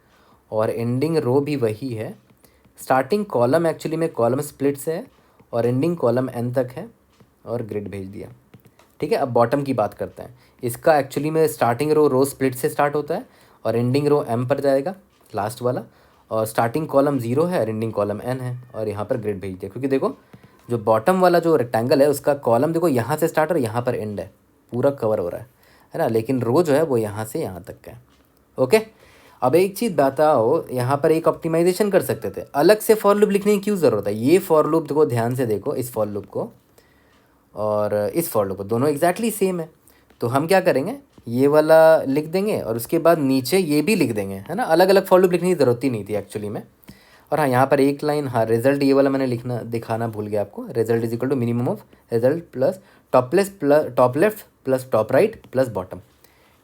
और एंडिंग रो भी वही है। स्टार्टिंग कॉलम एक्चुअली में कॉलम स्प्लिट से है और एंडिंग कॉलम एन तक है और ग्रिड भेज दिया, ठीक है। अब बॉटम की बात करते हैं। इसका एक्चुअली में स्टार्टिंग रो स्प्लिट से स्टार्ट होता है और एंडिंग रो एम पर जाएगा, लास्ट वाला। और स्टार्टिंग कॉलम 0 है और एंडिंग कॉलम एन है और यहाँ पर ग्रिड भेज दिया, क्योंकि देखो जो बॉटम वाला जो रेक्टेंगल है उसका कॉलम देखो यहाँ से स्टार्ट और यहाँ पर एंड है, पूरा कवर हो रहा है ना। लेकिन रो जो है वो यहाँ से यहाँ तक का है, ओके। अब एक चीज़ बताओ, यहाँ पर एक ऑप्टिमाइजेशन कर सकते थे, अलग से फॉर लूप लिखने की क्यों ज़रूरत है। ये फॉर लूप देखो ध्यान से देखो, इस फॉर लूप को और इस फॉर लूप को, दोनों एग्जैक्टली सेम है। तो हम क्या करेंगे, ये वाला लिख देंगे और उसके बाद नीचे ये भी लिख देंगे, है ना। अलग अलग फॉर लूप लिखने की ज़रूरत ही नहीं थी एक्चुअली में। और हाँ, यहाँ पर एक लाइन, हाँ रिजल्ट ये वाला मैंने लिखना दिखाना भूल गया आपको। Result is equal to minimum of result plus top left plus top right plus bottom,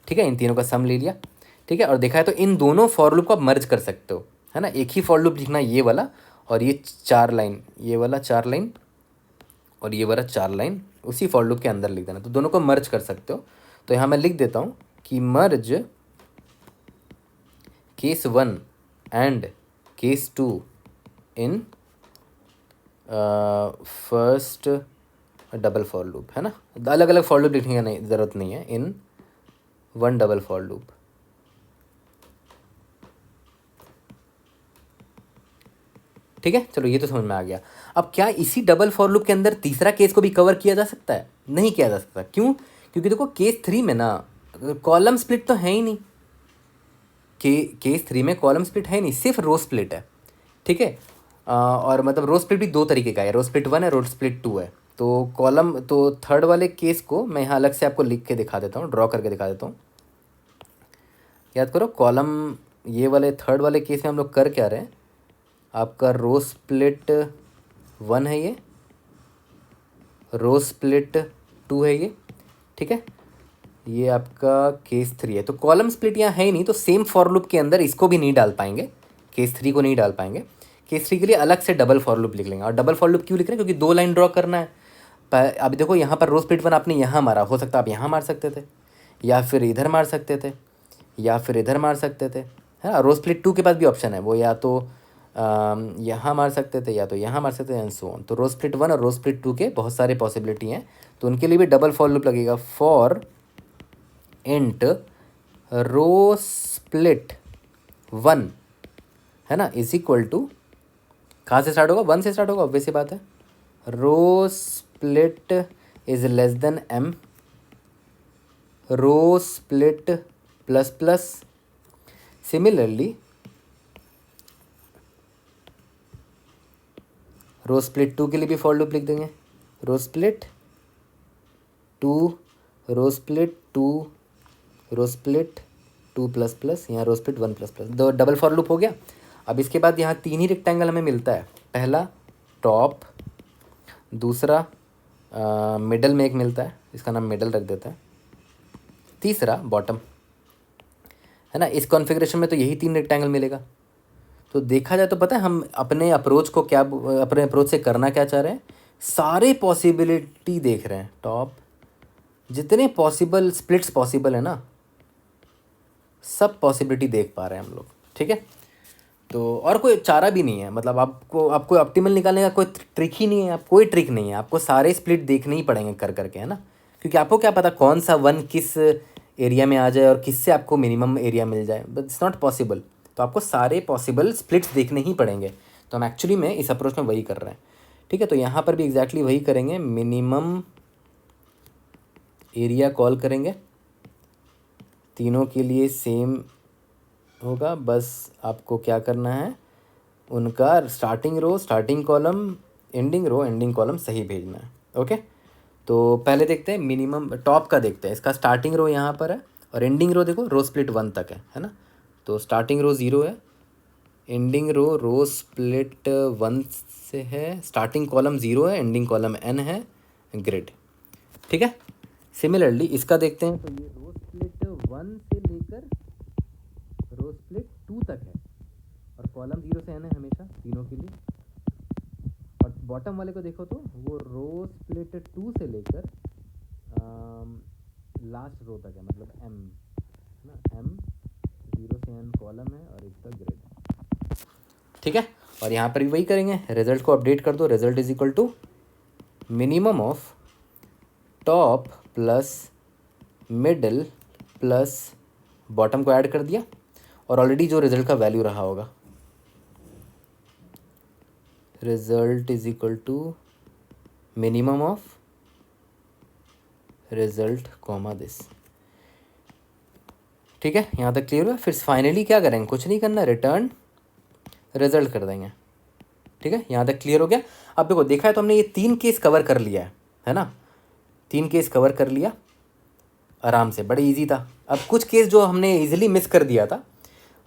ठीक है। इन तीनों का सम ले लिया, ठीक है। और देखा है तो इन दोनों फॉर लूप को आप मर्ज कर सकते हो, है ना। एक ही फॉर लूप लिखना ये वाला और ये 4 लाइन, ये वाला 4 लाइन और ये वाला 4 लाइन उसी फॉर लूप के अंदर लिख देना, तो दोनों को मर्ज कर सकते हो। तो यहाँ मैं लिख देता हूँ कि merge case 1 and case 2 in first double for loop, है ना। अलग अलग फॉर लूप लिखने की ज़रूरत नहीं है, in one double for loop, ठीक है। चलो ये तो समझ में आ गया। अब क्या इसी डबल फॉर लूप के अंदर तीसरा केस को भी कवर किया जा सकता है? नहीं किया जा सकता, क्यों? क्योंकि देखो केस 3 में ना कॉलम स्प्लिट तो है ही नहीं, केस 3 में कॉलम स्प्लिट है नहीं, सिर्फ रो स्प्लिट है, ठीक है। और मतलब रो स्प्लिट भी 2 तरीके का है, रो स्प्लिट 1 है, रो स्प्लिट 2 है। तो कॉलम तो थर्ड वाले केस को मैं यहाँ अलग से आपको लिख के दिखा देता हूँ, ड्रॉ करके दिखा देता हूँ। याद करो कॉलम, ये वाले थर्ड वाले केस में हम लोग कर क्या रहे हैं, आपका रो स्प्लिट 1 है ये, रो स्प्लिट 2 है ये, ठीक है। ये आपका केस 3 है। तो कॉलम स्प्लिट यहाँ है ही नहीं, तो सेम फॉर लूप के अंदर इसको भी नहीं डाल पाएंगे, केस 3 को नहीं डाल पाएंगे। केस 3 के लिए अलग से डबल फॉर लूप लिख लेंगे। और डबल फॉर लूप क्यों लिख रहे हैं? क्योंकि 2 लाइन ड्रॉ करना है। अभी देखो यहाँ पर रो स्प्लिट 1 आपने यहाँ मारा, हो सकता है आप यहाँ मार सकते थे या फिर इधर मार सकते थे या फिर इधर मार सकते थे, है ना। रो स्प्लिट 2 के पास भी ऑप्शन है, वो या तो यहाँ मार सकते थे या तो यहाँ मार सकते थे एंड सो ऑन। तो रो स्प्लिट 1 और रो स्प्लिट 2 के बहुत सारे पॉसिबिलिटी हैं, तो उनके लिए भी डबल फॉर लूप लगेगा। फॉर इंट रो स्प्लिट 1, है ना, इज इक्वल टू, कहाँ से स्टार्ट होगा? 1 से स्टार्ट होगा, ऑब्वियस सी बात है। Row split is less than M, row split plus plus. Similarly row split 2 के लिए भी फॉर लूप लिख देंगे, row split 2, row split 2, row split 2 plus plus, यहाँ रो स्प्लिट 1 प्लस प्लस, दो डबल फॉर लूप हो गया। अब इसके बाद यहाँ 3 ही रेक्टेंगल हमें मिलता है, पहला टॉप, दूसरा मिडल में एक मिलता है, इसका नाम मिडल रख देता है, तीसरा बॉटम, है ना। इस कॉन्फ़िगरेशन में तो यही 3 रेक्टेंगल मिलेगा। तो देखा जाए तो पता है हम अपने अप्रोच को क्या, अपने अप्रोच से करना क्या चाह रहे हैं, सारे पॉसिबिलिटी देख रहे हैं। टॉप जितने पॉसिबल स्प्लिट्स पॉसिबल है ना, सब पॉसिबिलिटी देख पा रहे हैं हम लोग, ठीक है। तो और कोई चारा भी नहीं है, मतलब आपको ऑप्टिमल निकालने का कोई ट्रिक ही नहीं है, आप कोई ट्रिक नहीं है, आपको सारे स्प्लिट देखने ही पड़ेंगे कर करके, है ना। क्योंकि आपको क्या पता कौन सा 1 किस एरिया में आ जाए और किससे आपको मिनिमम एरिया मिल जाए, बट इट्स नॉट पॉसिबल। तो आपको सारे पॉसिबल स्प्लिट्स देखने ही पड़ेंगे। तो हम एक्चुअली में इस अप्रोच में वही कर रहे हैं, ठीक है। तो यहाँ पर भी एग्जैक्टली वही करेंगे, मिनिमम एरिया कॉल करेंगे, तीनों के लिए सेम होगा। बस आपको क्या करना है, उनका स्टार्टिंग रो, स्टार्टिंग कॉलम, एंडिंग रो, एंडिंग कॉलम सही भेजना है, ओके। तो पहले देखते हैं मिनिमम टॉप का, देखते हैं इसका स्टार्टिंग रो यहाँ पर है और एंडिंग रो देखो रो स्प्लिट 1 तक है ना। तो स्टार्टिंग रो 0 है एंडिंग रो स्प्लिट 1 से है, स्टार्टिंग कॉलम 0 है, एंडिंग कॉलम n है, ग्रिड। ठीक है। सिमिलरली इसका देखते हैं, तो ये रो स्प्लिट 1 से लेकर रो स्प्लिट 2 तक है, और कॉलम 0 से n है हमेशा तीनों के लिए। और बॉटम वाले को देखो तो वो रो स्प्लिट 2 से लेकर लास्ट रो तक है, मतलब m ना, m 0 से n कॉलम है और इसका ग्रिड है। ठीक है। और यहाँ पर भी वही करेंगे, रिजल्ट को अपडेट कर दो, result is equal to minimum of top plus middle plus bottom को ऐड कर दिया, और ऑलरेडी जो रिजल्ट का वैल्यू रहा होगा, result is equal to minimum of result comma this. ठीक है, यहाँ तक क्लियर हुआ। फिर फाइनली क्या करेंगे, कुछ नहीं करना, रिटर्न रिजल्ट कर देंगे। ठीक है, यहाँ तक क्लियर हो गया। अब देखो, देखा है तो हमने ये 3 केस कवर कर लिया है ना, 3 केस कवर कर लिया आराम से, बड़े इजी था। अब कुछ केस जो हमने इजीली मिस कर दिया था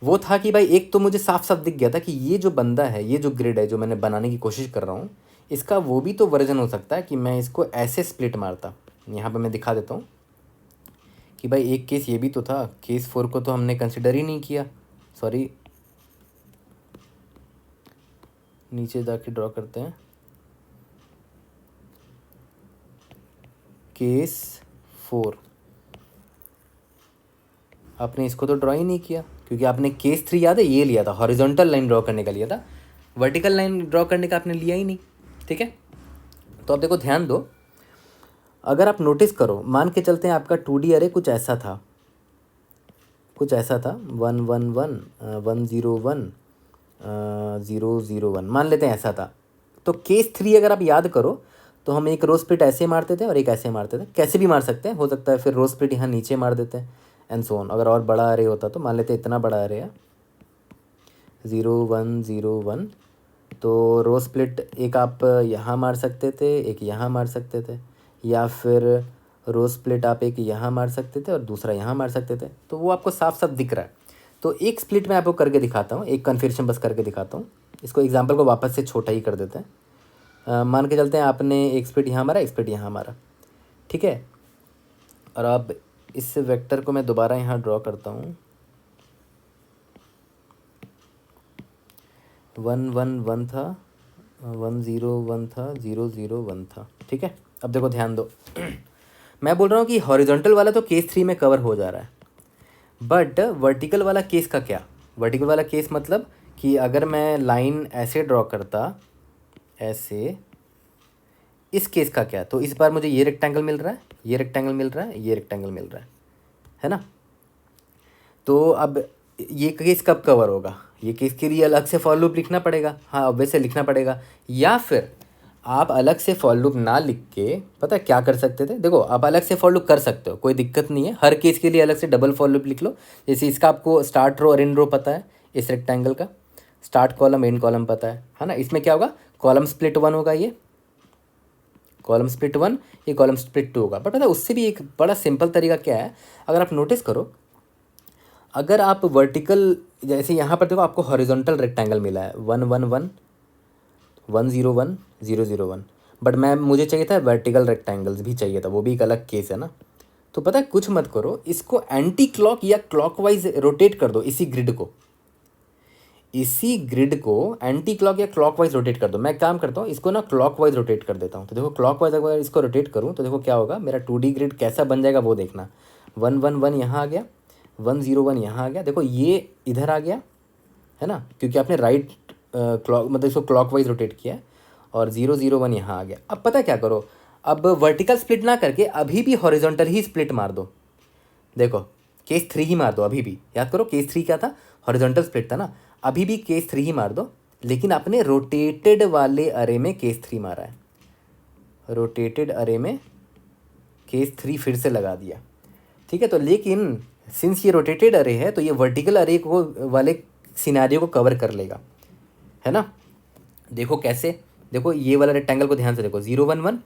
वो था कि भाई, एक तो मुझे साफ साफ दिख गया था कि ये जो बंदा है, ये जो ग्रिड है जो मैंने बनाने की कोशिश कर रहा हूँ, इसका वो भी तो वर्जन हो सकता है कि मैं इसको ऐसे स्प्लिट मारता। यहाँ पर मैं दिखा देता हूँ कि भाई एक केस ये भी तो था, केस 4 को तो हमने कंसिडर ही नहीं किया, सॉरी नीचे जाके ड्रॉ करते हैं। केस 4 आपने इसको तो ड्रॉ ही नहीं किया, क्योंकि आपने केस 3 याद है ये लिया था, हॉरिजॉन्टल लाइन ड्रॉ करने का लिया था, वर्टिकल लाइन ड्रॉ करने का आपने लिया ही नहीं। ठीक है, तो अब देखो ध्यान दो, अगर आप नोटिस करो, मान के चलते हैं आपका 2D अरे कुछ ऐसा था, 1 1 1 1 0 1 0 0 1 मान लेते हैं ऐसा था। तो केस 3 अगर आप याद करो तो हम एक रो स्प्लिट ऐसे मारते थे और एक ऐसे मारते थे, कैसे भी मार सकते हैं, हो सकता है फिर रो स्प्लिट यहाँ नीचे मार देते हैं एंड सो ऑन। अगर और बड़ा अरे होता तो मान लेते इतना बड़ा अरे है 0 1 0 1, तो रो स्प्लिट एक आप यहाँ मार सकते थे, एक यहाँ मार सकते थे, या फिर रो स्प्लिट आप एक यहाँ मार सकते थे और दूसरा यहाँ मार सकते थे। तो वो आपको साफ साफ दिख रहा है। तो एक स्प्लिट मैं आपको करके दिखाता हूँ, एक कन्फिग्रेशन बस करके दिखाता हूँ। इसको एग्जांपल को वापस से छोटा ही कर देते हैं। मान के चलते हैं आपने एक स्प्लिट यहाँ मारा, एक स्प्लिट यहाँ मारा, ठीक है। और अब इस वेक्टर को मैं दोबारा यहाँ ड्रॉ करता हूँ, 1 1 1 था, 1 0 1 था, 0 0 1 था। ठीक है, अब देखो ध्यान दो मैं बोल रहा हूँ कि हॉरिजॉन्टल वाला तो केस 3 में कवर हो जा रहा है, बट वर्टिकल वाला केस का क्या। वर्टिकल वाला केस मतलब कि अगर मैं लाइन ऐसे ड्रॉ करता, ऐसे, इस केस का क्या। तो इस बार मुझे ये रेक्टेंगल मिल रहा है, ये रेक्टेंगल मिल रहा है, ये रेक्टेंगल मिल रहा है ना। तो अब ये केस कब कवर होगा, ये केस के लिए अलग से फॉर लूप लिखना पड़ेगा, हाँ वैसे लिखना पड़ेगा। या फिर आप अलग से फॉर लूप ना लिख के, पता है क्या कर सकते थे, देखो आप अलग से फॉर लूप कर सकते हो, कोई दिक्कत नहीं है, हर केस के लिए अलग से डबल फॉर लूप लिख लो। जैसे इसका आपको स्टार्ट रो और एंड रो पता है, इस रेक्टेंगल का स्टार्ट कॉलम एंड कॉलम पता है ना। इसमें क्या होगा, कॉलम स्प्लिट 1 होगा, ये कॉलम स्प्लिट 1, ये कॉलम स्प्लिट 2 होगा। बट पता है उससे भी एक बड़ा सिंपल तरीका क्या है, अगर आप नोटिस करो, अगर आप वर्टिकल, जैसे यहाँ पर देखो आपको हॉरिजॉन्टल रेक्टेंगल मिला है 1 1 1 1 0 1 0 0 1, बट मुझे चाहिए था वर्टिकल रेक्टेंगल्स भी चाहिए था, वो भी एक अलग केस है ना। तो पता है कुछ मत करो, इसको एंटी क्लॉक या क्लॉकवाइज रोटेट कर दो, इसी ग्रिड को एंटी क्लॉक या क्लॉकवाइज रोटेट कर दो। मैं काम करता हूँ, इसको ना क्लॉकवाइज रोटेट कर देता हूँ। तो देखो क्लॉकवाइज अगर इसको रोटेट करूँ तो देखो क्या होगा, मेरा 2D ग्रिड कैसा बन जाएगा वो देखना। 1 1 1 यहाँ आ गया, 1 0 1 यहाँ आ गया, देखो ये इधर आ गया है ना, क्योंकि आपने राइट क्लॉक मतलब इसको क्लॉकवाइज रोटेट किया है, और 0 0 1 यहाँ आ गया। अब पता क्या करो, अब वर्टिकल स्प्लिट ना करके अभी भी हॉरिजॉन्टल ही स्प्लिट मार दो। देखो केस 3 ही मार दो, अभी भी याद करो केस 3 क्या था, हॉरिजॉन्टल स्प्लिट था ना। अभी भी केस 3 ही मार दो, लेकिन अपने रोटेटेड वाले अरे में केस 3 मारा है, रोटेटेड अरे में केस 3 फिर से लगा दिया। ठीक है, तो लेकिन सिंस ये रोटेटेड अरे है तो ये वर्टिकल अरे को वाले सिनेरियो को कवर कर लेगा, है ना। देखो कैसे, देखो ये वाला रेक्टेंगल को ध्यान से देखो, 0 1 1,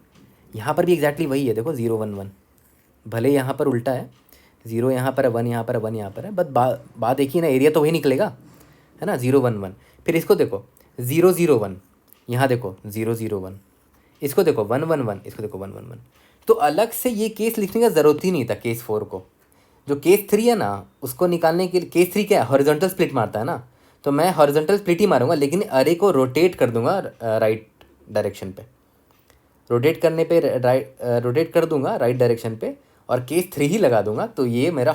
यहाँ पर भी एग्जैक्टली वही है, देखो 0 1 1, भले यहाँ पर उल्टा है, 0 यहाँ पर है, 1 यहाँ पर है, 1 यहाँ पर है, बट बात एक ही ना, एरिया तो वही निकलेगा है ना, 011। फिर इसको देखो 001, यहाँ देखो 001, इसको देखो 111, इसको देखो 111। तो अलग से ये केस लिखने का ज़रूरत ही नहीं था केस 4 को। जो केस 3 है ना, उसको निकालने के लिए, केस 3 क्या है, हॉरिजॉन्टल स्प्लिट मारता है ना, तो मैं हॉरिजॉन्टल स्प्लिट ही मारूंगा, लेकिन अरे को रोटेट कर दूंगा राइट डायरेक्शन पे, रोटेट कर दूंगा राइट डायरेक्शन पे, और केस 3 ही लगा दूंगा। तो ये मेरा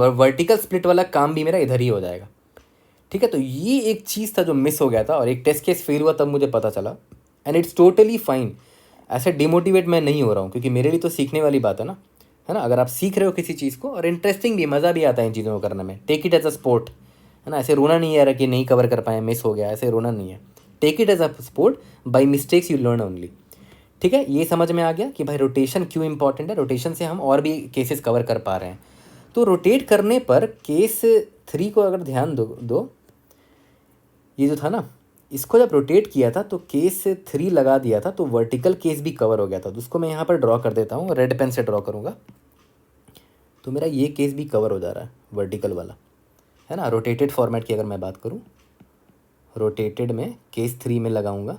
वर्टिकल स्प्लिट वाला काम भी मेरा इधर ही हो जाएगा। ठीक है, तो ये एक चीज़ था जो मिस हो गया था, और एक टेस्ट केस फेल हुआ तब मुझे पता चला। एंड इट्स टोटली फाइन, ऐसे डिमोटिवेट मैं नहीं हो रहा हूँ, क्योंकि मेरे लिए तो सीखने वाली बात है ना। अगर आप सीख रहे हो किसी चीज़ को, और इंटरेस्टिंग भी, मज़ा भी आता है इन चीज़ों को करने में, take it as a sport, है ना। ऐसे रोना नहीं है कि नहीं कवर कर पाए, मिस हो गया, ऐसे रोना नहीं है। Take it as a sport, by mistakes you learn only. ठीक है, ये समझ में आ गया कि भाई रोटेशन क्यों इंपॉर्टेंट है, रोटेशन से हम और भी केसेस कवर कर पा रहे हैं। तो रोटेट करने पर केस 3 को अगर ध्यान दो, ये जो था ना, इसको जब रोटेट किया था तो केस 3 लगा दिया था, तो वर्टिकल केस भी कवर हो गया था। तो उसको मैं यहाँ पर ड्रॉ कर देता हूँ, रेड पेन से ड्रॉ करूँगा, तो मेरा ये केस भी कवर हो जा रहा है, वर्टिकल वाला, है ना। रोटेटेड फॉर्मेट की अगर मैं बात करूँ, रोटेटेड में केस 3 में लगाऊंगा,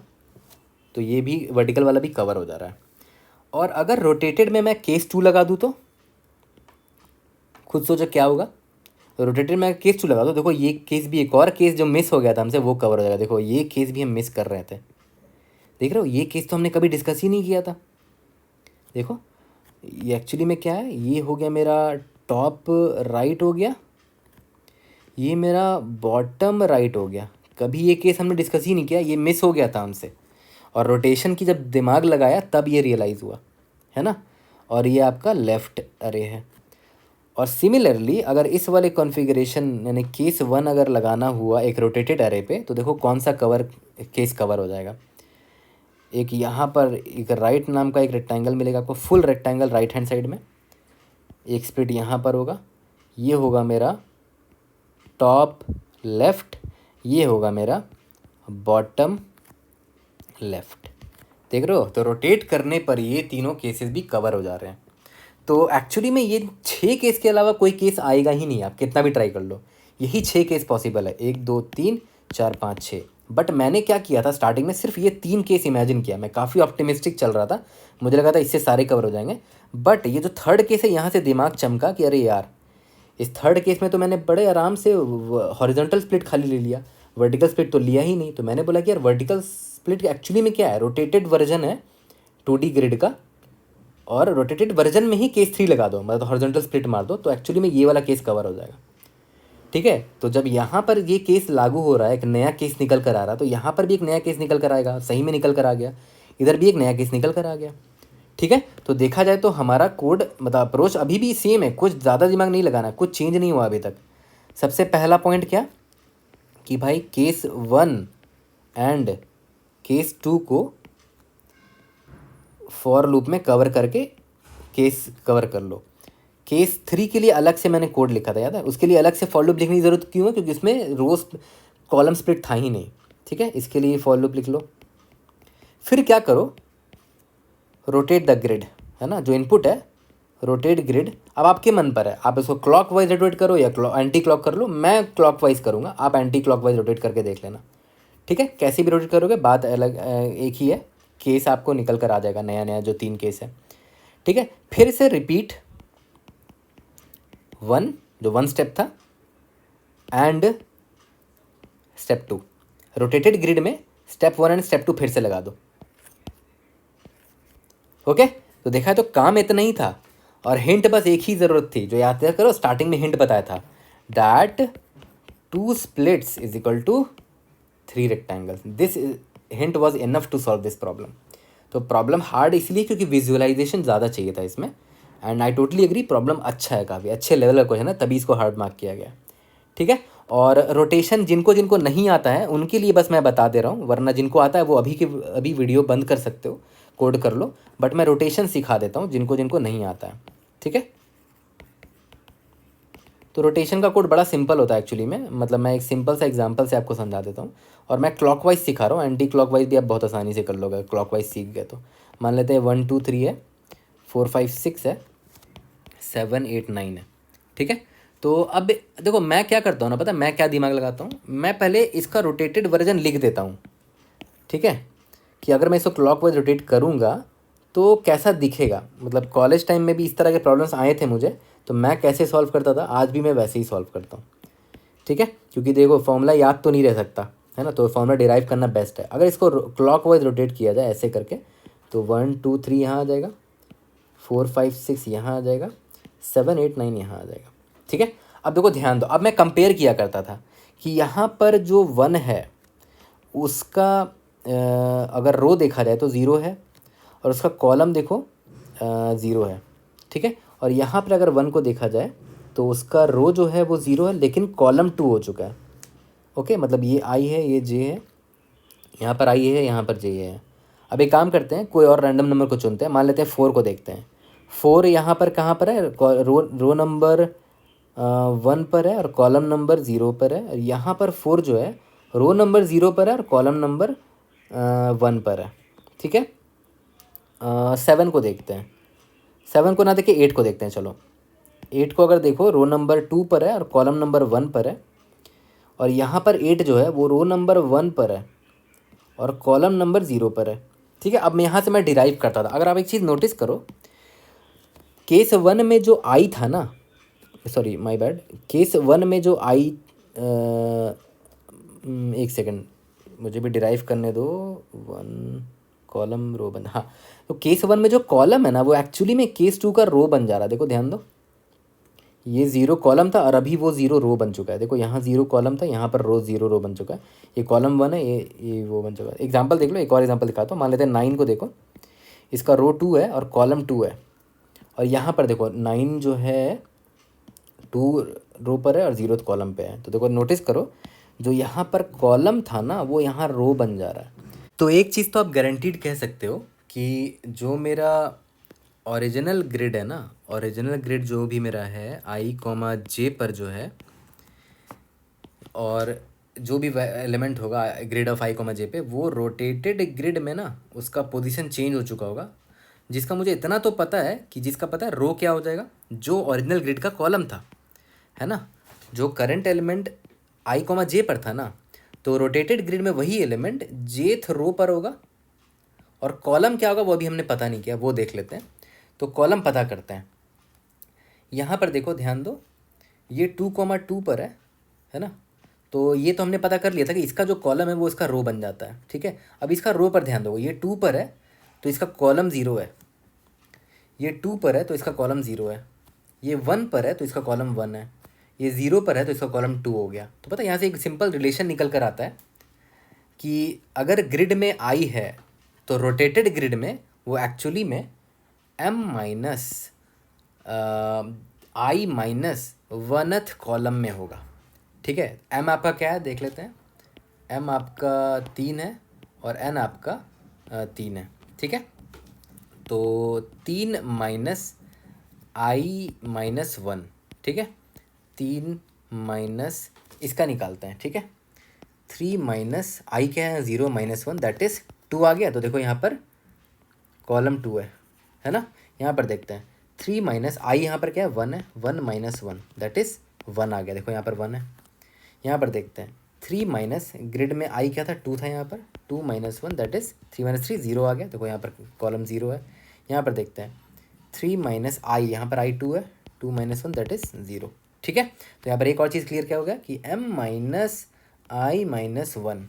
तो ये भी वर्टिकल वाला भी कवर हो जा रहा है। और अगर रोटेटेड में मैं केस 2 लगा दूँ, तो खुद सोचो क्या होगा। रोटेटेड में केस 2 लगा दो, देखो ये केस भी, एक और केस जो मिस हो गया था हमसे, वो कवर हो जाएगा। देखो ये केस भी हम मिस कर रहे थे, देख रहे हो, ये केस तो हमने कभी डिस्कस ही नहीं किया था। देखो ये एक्चुअली में क्या है, ये हो गया मेरा टॉप राइट हो गया, ये मेरा बॉटम राइट हो गया। कभी ये केस हमने डिस्कस ही नहीं किया, ये मिस हो गया था हमसे, और रोटेशन की जब दिमाग लगाया तब ये रियलाइज़ हुआ, है ना। और ये आपका लेफ़्ट अरे है। और सिमिलरली अगर इस वाले कॉन्फ़िगरेशन, यानी केस 1 अगर लगाना हुआ एक रोटेटेड अरे पे, तो देखो कौन सा केस कवर हो जाएगा। एक यहाँ पर एक राइट नाम का एक रेक्टेंगल मिलेगा आपको, full rectangle right hand side में, एक स्प्लिट यहाँ पर होगा, ये होगा मेरा टॉप लेफ़्ट, ये होगा मेरा बॉटम लेफ़्ट। देख रहे हो, तो रोटेट करने पर ये तीनों केसेस भी कवर हो जा रहे हैं। तो एक्चुअली में ये 6 केस के अलावा कोई केस आएगा ही नहीं, आप कितना भी ट्राई कर लो, यही 6 केस पॉसिबल है, 1 2 3 4 5 6। बट मैंने क्या किया था स्टार्टिंग में, सिर्फ ये 3 केस इमेजिन किया, मैं काफ़ी ऑप्टिमिस्टिक चल रहा था, मुझे लगा था इससे सारे कवर हो जाएंगे। बट ये जो थर्ड केस है, यहाँ से दिमाग चमका कि अरे यार, इस थर्ड केस में तो मैंने बड़े आराम से हॉरिजॉन्टल स्प्लिट खाली ले लिया, वर्टिकल स्प्लिट तो लिया ही नहीं। तो मैंने बोला कि यार वर्टिकल स्प्लिट एक्चुअली में क्या है, रोटेटेड वर्जन है 2D ग्रिड का, और रोटेटेड वर्जन में ही केस 3 लगा दो, मतलब हॉरिजॉन्टल स्प्लिट मार दो, तो एक्चुअली में ये वाला केस कवर हो जाएगा। ठीक है, तो जब यहाँ पर ये केस लागू हो रहा है, एक नया केस निकल कर आ रहा है, तो यहाँ पर भी एक नया केस निकल कर आएगा, सही में निकल कर आ गया, इधर भी एक नया केस निकल कर आ गया। ठीक है, तो देखा जाए तो हमारा कोड, मतलब अप्रोच अभी भी सेम है, कुछ ज़्यादा दिमाग नहीं लगाना, कुछ चेंज नहीं हुआ अभी तक। सबसे पहला पॉइंट क्या कि भाई केस 1 एंड केस 2 को फॉर लूप में कवर करके केस कवर कर लो। केस 3 के लिए अलग से मैंने कोड लिखा था, याद है, उसके लिए अलग से फॉर लूप लिखने की ज़रूरत क्यों है, क्योंकि उसमें रोज कॉलम स्प्लिट था ही नहीं। ठीक है, इसके लिए फॉर लूप लिख लो। फिर क्या करो, रोटेट द ग्रिड, है ना, जो इनपुट है रोटेट ग्रिड। अब आपके मन पर है, आप इसको क्लॉक वाइज रोटेट करो या एंटी क्लॉक कर लो, मैं क्लॉक वाइज करूँगा, आप एंटी क्लॉक वाइज रोटेट करके देख लेना। ठीक है, कैसे भी रोटेट करोगे बात अलग, एक ही है, केस आपको निकल कर आ जाएगा नया नया, जो 3 केस है। ठीक है, फिर से रिपीट 1, जो 1 स्टेप था, एंड स्टेप 2, रोटेटेड ग्रिड में स्टेप 1 एंड स्टेप 2 फिर से लगा दो। ओके, तो देखा तो काम इतना ही था, और हिंट बस एक ही ज़रूरत थी, जो याद करो स्टार्टिंग में हिंट बताया था, that 2 splits is equal to 3 rectangles. This hint was enough to solve this problem. तो प्रॉब्लम हार्ड इसलिए क्योंकि विजुअलाइजेशन ज़्यादा चाहिए था इसमें, and I totally agree, problem अच्छा है, काफ़ी अच्छे लेवल का क्वेश्चन है, तभी इसको हार्ड मार्क किया गया। ठीक है, और रोटेशन जिनको जिनको नहीं आता है उनके लिए बस मैं बता दे रहा हूँ, वरना जिनको आता है वो अभी के अभी वीडियो बंद कर सकते हो, कोड कर लो, बट मैं रोटेशन सिखा देता हूँ जिनको जिनको नहीं आता है। ठीक है, तो रोटेशन का कोड बड़ा सिंपल होता है एक्चुअली में, मतलब मैं एक सिंपल सा एग्जांपल से आपको समझा देता हूँ, और मैं क्लॉकवाइज सिखा रहा हूँ, एंटी क्लॉकवाइज भी आप बहुत आसानी से कर लोगे क्लॉकवाइज सीख गए तो। मान लेते हैं 1 2 3 है, 4 5 6 है, 7 8 9 है। ठीक है, तो अब देखो मैं क्या करता हूँ ना, पता है मैं क्या दिमाग लगाता हूँ, मैं पहले इसका रोटेटेड वर्जन लिख देता हूँ, ठीक है, कि अगर मैं इसको क्लॉकवाइज रोटेट करूँगा तो कैसा दिखेगा। मतलब कॉलेज टाइम में भी इस तरह के प्रॉब्लम्स आए थे मुझे, तो मैं कैसे सॉल्व करता था आज भी मैं वैसे ही सॉल्व करता हूँ, ठीक है। क्योंकि देखो फॉर्मूला याद तो नहीं रह सकता है ना, तो फॉर्मूला डिराइव करना बेस्ट है। अगर इसको क्लॉकवाइज रोटेट किया जाए ऐसे करके तो 1 2 3 यहाँ आ जाएगा, 4 5 6 यहाँ आ जाएगा, 7 8 9 यहाँ आ जाएगा, ठीक है। अब देखो ध्यान दो, अब मैं कंपेयर किया करता था कि यहाँ पर जो 1 है उसका अगर रो देखा जाए तो 0 है, और उसका कॉलम देखो 0 है, ठीक है। और यहाँ पर अगर 1 को देखा जाए तो उसका रो जो है वो 0 है लेकिन कॉलम 2 हो चुका है, ओके। मतलब ये आई है, ये जे है, यहाँ पर आई है, यहाँ पर जे है। अब एक काम करते हैं, कोई और रैंडम नंबर को चुनते हैं, मान लेते हैं 4 को देखते हैं। 4 यहाँ पर कहाँ पर है, रो नंबर 1 पर है और कॉलम नंबर 0 पर है। और यहाँ पर 4 जो है रो नंबर 0 पर है और कॉलम नंबर 1 पर है, ठीक है। 7 को देखते हैं, 7 को ना देखे 8 को देखते हैं, चलो 8 को अगर देखो रो नंबर 2 पर है और कॉलम नंबर 1 पर है। और यहाँ पर 8 जो है वो रो नंबर 1 पर है और कॉलम नंबर 0 पर है, ठीक है। अब मैं यहाँ से मैं डिराइव करता था। अगर आप एक चीज़ नोटिस करो, केस 1 में जो आई था ना, सॉरी माय बैड, केस 1 में जो आई, एक सेकंड मुझे भी डिराइव करने दो। 1 कॉलम रो बन, हाँ। तो केस 1 में जो कॉलम है ना वो एक्चुअली में केस 2 का रो बन जा रहा है। देखो ध्यान दो, ये 0 कॉलम था और अभी वो 0 रो बन चुका है। देखो यहाँ 0 कॉलम था, यहाँ पर 0 रो बन चुका है। ये कॉलम 1 है, ये वो बन चुका है। एग्जाम्पल देख लो, एक और एग्जाम्पल दिखाता हूँ। मान लेते हैं 9 को देखो, इसका रो 2 है और कॉलम 2 है। और यहाँ पर देखो 9 जो है 2 रो पर है और 0 कॉलम पे है। तो देखो नोटिस करो, जो यहाँ पर कॉलम था ना वो यहाँ रो बन जा रहा है। तो एक चीज़ तो आप गारंटीड कह सकते हो कि जो मेरा ओरिजिनल ग्रिड है ना, ओरिजिनल ग्रिड जो भी मेरा है आई कॉमा जे पर जो है, और जो भी एलिमेंट होगा ग्रिड ऑफ आई कॉमा जे पे, वो रोटेटेड ग्रिड में ना उसका पोजीशन चेंज हो चुका होगा। जिसका मुझे इतना तो पता है कि जिसका पता है रो क्या हो जाएगा, जो ओरिजिनल ग्रिड का कॉलम था, है ना। जो करंट एलिमेंट आई कॉमा जे पर था ना, तो रोटेटेड ग्रिड में वही एलिमेंट जेथ रो पर होगा। और कॉलम क्या होगा वो अभी हमने पता नहीं किया, वो देख लेते हैं। तो कॉलम पता करते हैं। यहाँ पर देखो ध्यान दो, ये 2,2 पर है ना। तो ये तो हमने पता कर लिया था कि इसका जो कॉलम है वो इसका रो बन जाता है, ठीक है। अब इसका रो पर ध्यान दो, ये 2 पर है तो इसका कॉलम 0 है, ये 2 पर है तो इसका कॉलम 0 है, ये 1 पर है तो इसका कॉलम 1 है, ये 0 पर है तो इसका कॉलम 2 हो गया। तो पता है यहाँ से एक सिंपल रिलेशन निकल कर आता है कि अगर ग्रिड में आई है तो रोटेटेड ग्रिड में वो एक्चुअली में m माइनस आई माइनस 1th कॉलम में होगा, ठीक है। m आपका क्या है देख लेते हैं, m आपका 3 है और n आपका 3 है, ठीक है। तो 3 माइनस आई माइनस 1, ठीक है। 3 माइनस इसका निकालते हैं, ठीक है। 3 माइनस आई क्या है, 0 माइनस 1 दैट इज़ 2 आ गया। तो देखो यहाँ पर कॉलम 2 है ना। यहाँ पर देखते हैं 3 माइनस आई, यहाँ पर क्या है 1 है, 1 माइनस 1 दैट इज़ 1 आ गया। देखो यहाँ पर 1 है। यहाँ पर देखते हैं 3 माइनस ग्रिड में आई क्या था 2 था, यहाँ पर 2 माइनस 1 दैट इज़ 3 माइनस 3 0 आ गया। देखो यहाँ पर कॉलम 0 है। यहाँ पर देखते हैं 3 माइनस आई, यहाँ पर आई 2 है, 2 माइनस 1 दैट इज़ 0, ठीक है। तो यहाँ पर एक और चीज़ क्लियर क्या हो गया कि m माइनस आई माइनस 1,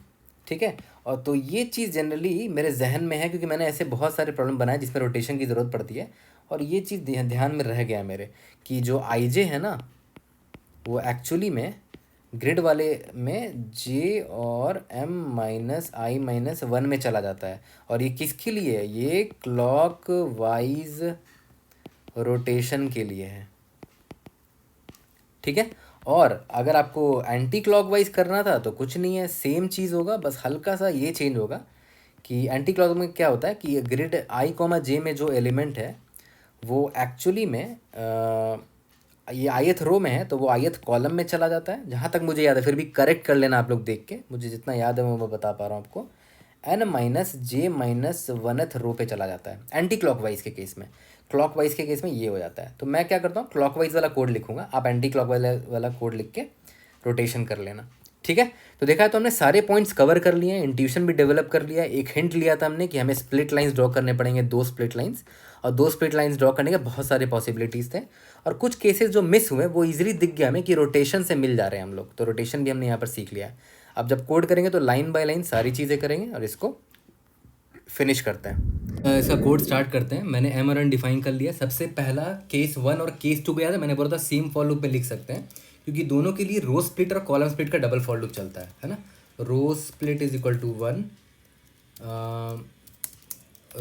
ठीक है। और तो ये चीज़ जनरली मेरे जहन में है क्योंकि मैंने ऐसे बहुत सारे प्रॉब्लम बनाए जिसमें रोटेशन की ज़रूरत पड़ती है, और ये चीज़ ध्यान में रह गया मेरे कि जो आई जे है ना वो एक्चुअली में ग्रिड वाले में जे और m माइनस आई माइनस 1 में चला जाता है। और ये किसके लिए है, ये क्लॉक वाइज रोटेशन के लिए है, ठीक है। और अगर आपको एंटी क्लॉकवाइज करना था तो कुछ नहीं है, सेम चीज़ होगा, बस हल्का सा ये चेंज होगा कि एंटी क्लॉक में क्या होता है कि ग्रिड आई कॉमा जे में जो एलिमेंट है वो एक्चुअली में ये आयथ रो में है तो वो आयथ कॉलम में चला जाता है, जहाँ तक मुझे याद है। फिर भी करेक्ट कर लेना आप लोग देख के, मुझे जितना याद है वो मैं बता पा रहा हूँ आपको। n माइनस जे माइनस 1th रो पे चला जाता है एंटी क्लॉकवाइज के केस में। क्लॉकवाइज के केस में ये हो जाता है। तो मैं क्या करता हूँ, क्लॉकवाइज वाला कोड लिखूंगा, आप एंटी क्लॉकवाइज वाला कोड लिख के रोटेशन कर लेना, ठीक है। तो देखा है, तो हमने सारे पॉइंट्स कवर कर लिए हैं, इंट्यूशन भी डेवलप कर लिया है। एक हिंट लिया था हमने कि हमें स्प्लिट लाइंस ड्रॉ करने पड़ेंगे, 2 स्प्लिट लाइंस, और 2 स्प्लिट लाइंस ड्रॉ करने के बहुत सारे पॉसिबिलिटीज़ थे। और कुछ केसेस जो मिस हुए वो इजीली दिख गया हमें कि रोटेशन से मिल जा रहे हैं हम लोग, तो रोटेशन भी हमने यहाँ पर सीख लिया है। अब जब कोड करेंगे तो लाइन बाय लाइन सारी चीज़ें करेंगे और इसको फिनिश करते हैं। इसका कोड स्टार्ट करते हैं। मैंने एम रन डिफाइन कर लिया। सबसे पहला केस 1 और केस 2 पे याद है मैंने बोला था सेम फॉर लूप पे लिख सकते हैं, क्योंकि दोनों के लिए रो स्प्लिट और कॉलम स्प्लिट का डबल फॉर लूप चलता है ना। Row split is equal to 1,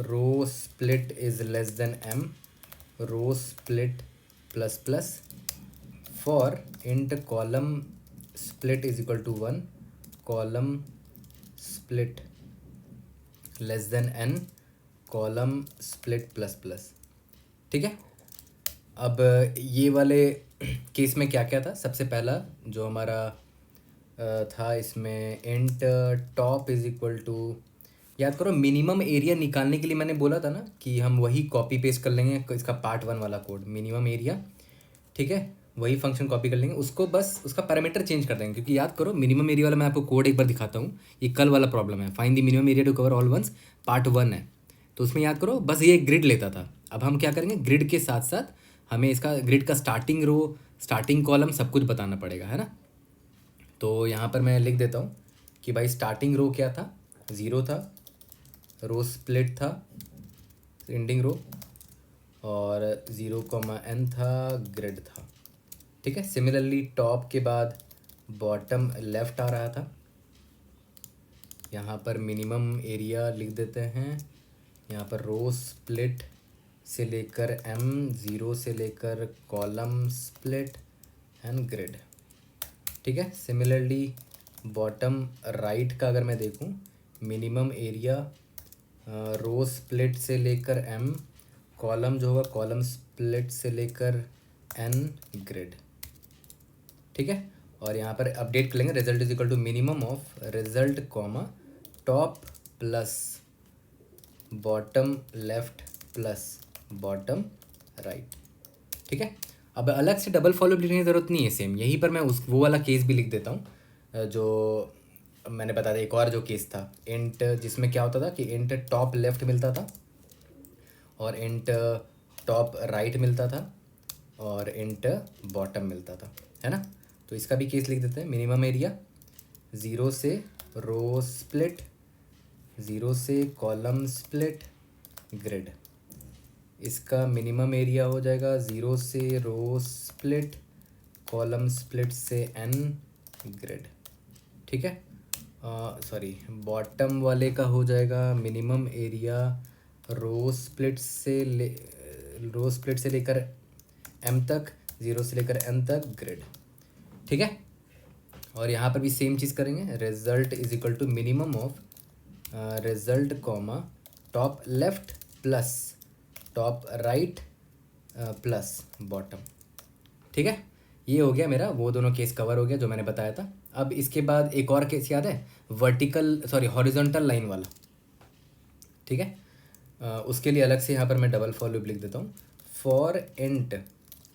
row split is less than M, row split plus plus for int column split is equal to 1, column split less than N, column split plus plus, ठीक है। अब ये वाले case में क्या क्या था, सबसे पहला जो हमारा था इसमें int top is equal to, याद करो मिनिमम एरिया निकालने के लिए मैंने बोला था ना कि हम वही कॉपी पेस्ट कर लेंगे इसका पार्ट 1 वाला कोड, मिनिमम एरिया, ठीक है। वही फंक्शन कॉपी कर लेंगे, उसको बस उसका पैरामीटर चेंज कर देंगे, क्योंकि याद करो मिनिमम एरिया वाला मैं आपको कोड एक बार दिखाता हूँ। ये कल वाला प्रॉब्लम है, find the minimum area to cover all ones, part 1 है। तो उसमें याद करो बस ये ग्रिड लेता था। अब हम क्या करेंगे, ग्रिड के साथ साथ हमें इसका ग्रिड का स्टार्टिंग रो, स्टार्टिंग कॉलम सब कुछ बताना पड़ेगा, है ना। तो यहाँ पर मैं लिख देता हूँ कि भाई स्टार्टिंग रो क्या था, 0 था, रो स्प्लिट था, एंडिंग रो, और 0, n था, ग्रिड था, ठीक है। सिमिलरली टॉप के बाद बॉटम लेफ्ट आ रहा था, यहाँ पर मिनिमम एरिया लिख देते हैं। यहाँ पर रो स्प्लिट से लेकर m, 0 से लेकर कॉलम स्प्लिट एंड ग्रिड, ठीक है। सिमिलरली बॉटम राइट का अगर मैं देखूँ, मिनिमम एरिया रो स्प्लिट से लेकर m, कॉलम जो होगा कॉलम स्प्लिट से लेकर n, ग्रिड, ठीक है। और यहाँ पर अपडेट कर लेंगे, result is equal to minimum of result comma top plus bottom left plus bottom right, ठीक है। अब अलग से डबल फॉलो लिखने की ज़रूरत नहीं है, सेम यहीं पर मैं वो वाला केस भी लिख देता हूँ जो मैंने बताया था। एक और जो केस था इंट, जिसमें क्या होता था कि इंट टॉप लेफ्ट मिलता था और इंट टॉप राइट मिलता था और इंट बॉटम मिलता था, है ना। तो इसका भी केस लिख देते हैं। मिनिमम एरिया 0 से रो स्प्लिट, 0 से कॉलम स्प्लिट, ग्रिड। इसका मिनिमम एरिया हो जाएगा 0 से रो स्प्लिट, कॉलम स्प्लिट से n, ग्रिड, ठीक है। सॉरी, बॉटम वाले का हो जाएगा मिनिमम एरिया रो स्प्लिट से लेकर m तक, 0 से लेकर n तक, ग्रिड, ठीक है। और यहाँ पर भी सेम चीज़ करेंगे, result is equal to minimum of result comma top left plus top right plus bottom, ठीक है। ये हो गया मेरा, वो दोनों केस कवर हो गया जो मैंने बताया था। अब इसके बाद एक और केस याद है, हॉरिजॉन्टल लाइन वाला, ठीक है। उसके लिए अलग से यहाँ पर मैं डबल फॉर लूप लिख देता हूँ। For int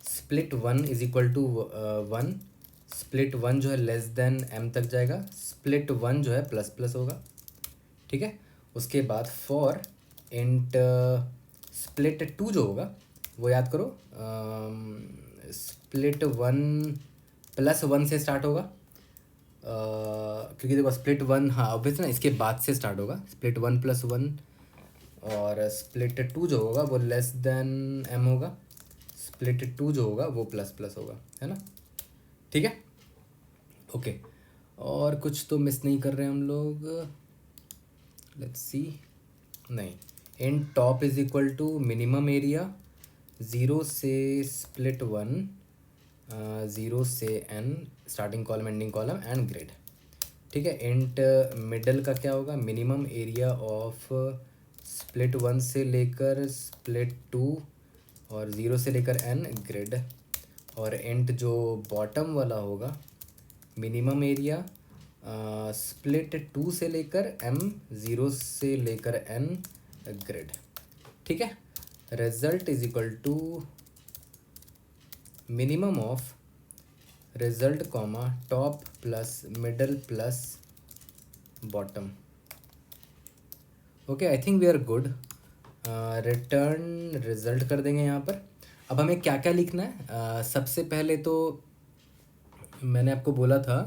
split 1 is equal to 1, split 1 जो है लेस देन m तक जाएगा, स्प्लिट 1 जो है प्लस प्लस होगा, ठीक है। उसके बाद फॉर इंट स्प्लिट 2 जो होगा वो याद करो, स्प्लिट 1 प्लस 1 से स्टार्ट होगा, क्योंकि देखो स्प्लिट 1, हाँ ऑब्वियस ना, इसके बाद से स्टार्ट होगा स्प्लिट 1 प्लस 1, और स्प्लिट 2 जो होगा वो लेस देन m होगा, स्प्लिट 2 जो होगा वो प्लस प्लस होगा, है ना, ठीक है। ओके, और कुछ तो मिस नहीं कर रहे हम लोग, लेट्स सी, नहीं। Int top is equal to minimum area 0 से स्प्लिट 1, 0 से n, starting column ending column and grid, ठीक है। इंट मिडल का क्या होगा, मिनिमम एरिया ऑफ स्प्लिट 1 से लेकर स्प्लिट 2 और 0 से लेकर n, ग्रिड। और इंट जो बॉटम वाला होगा, मिनिमम एरिया स्प्लिट 2 से लेकर m, 0 से लेकर n, ग्रिड, ठीक है। Result is equal to minimum of result comma top plus middle plus bottom. Okay, I think we are good. Return result कर देंगे यहाँ पर। अब हमें क्या क्या लिखना है? सबसे पहले तो मैंने आपको बोला था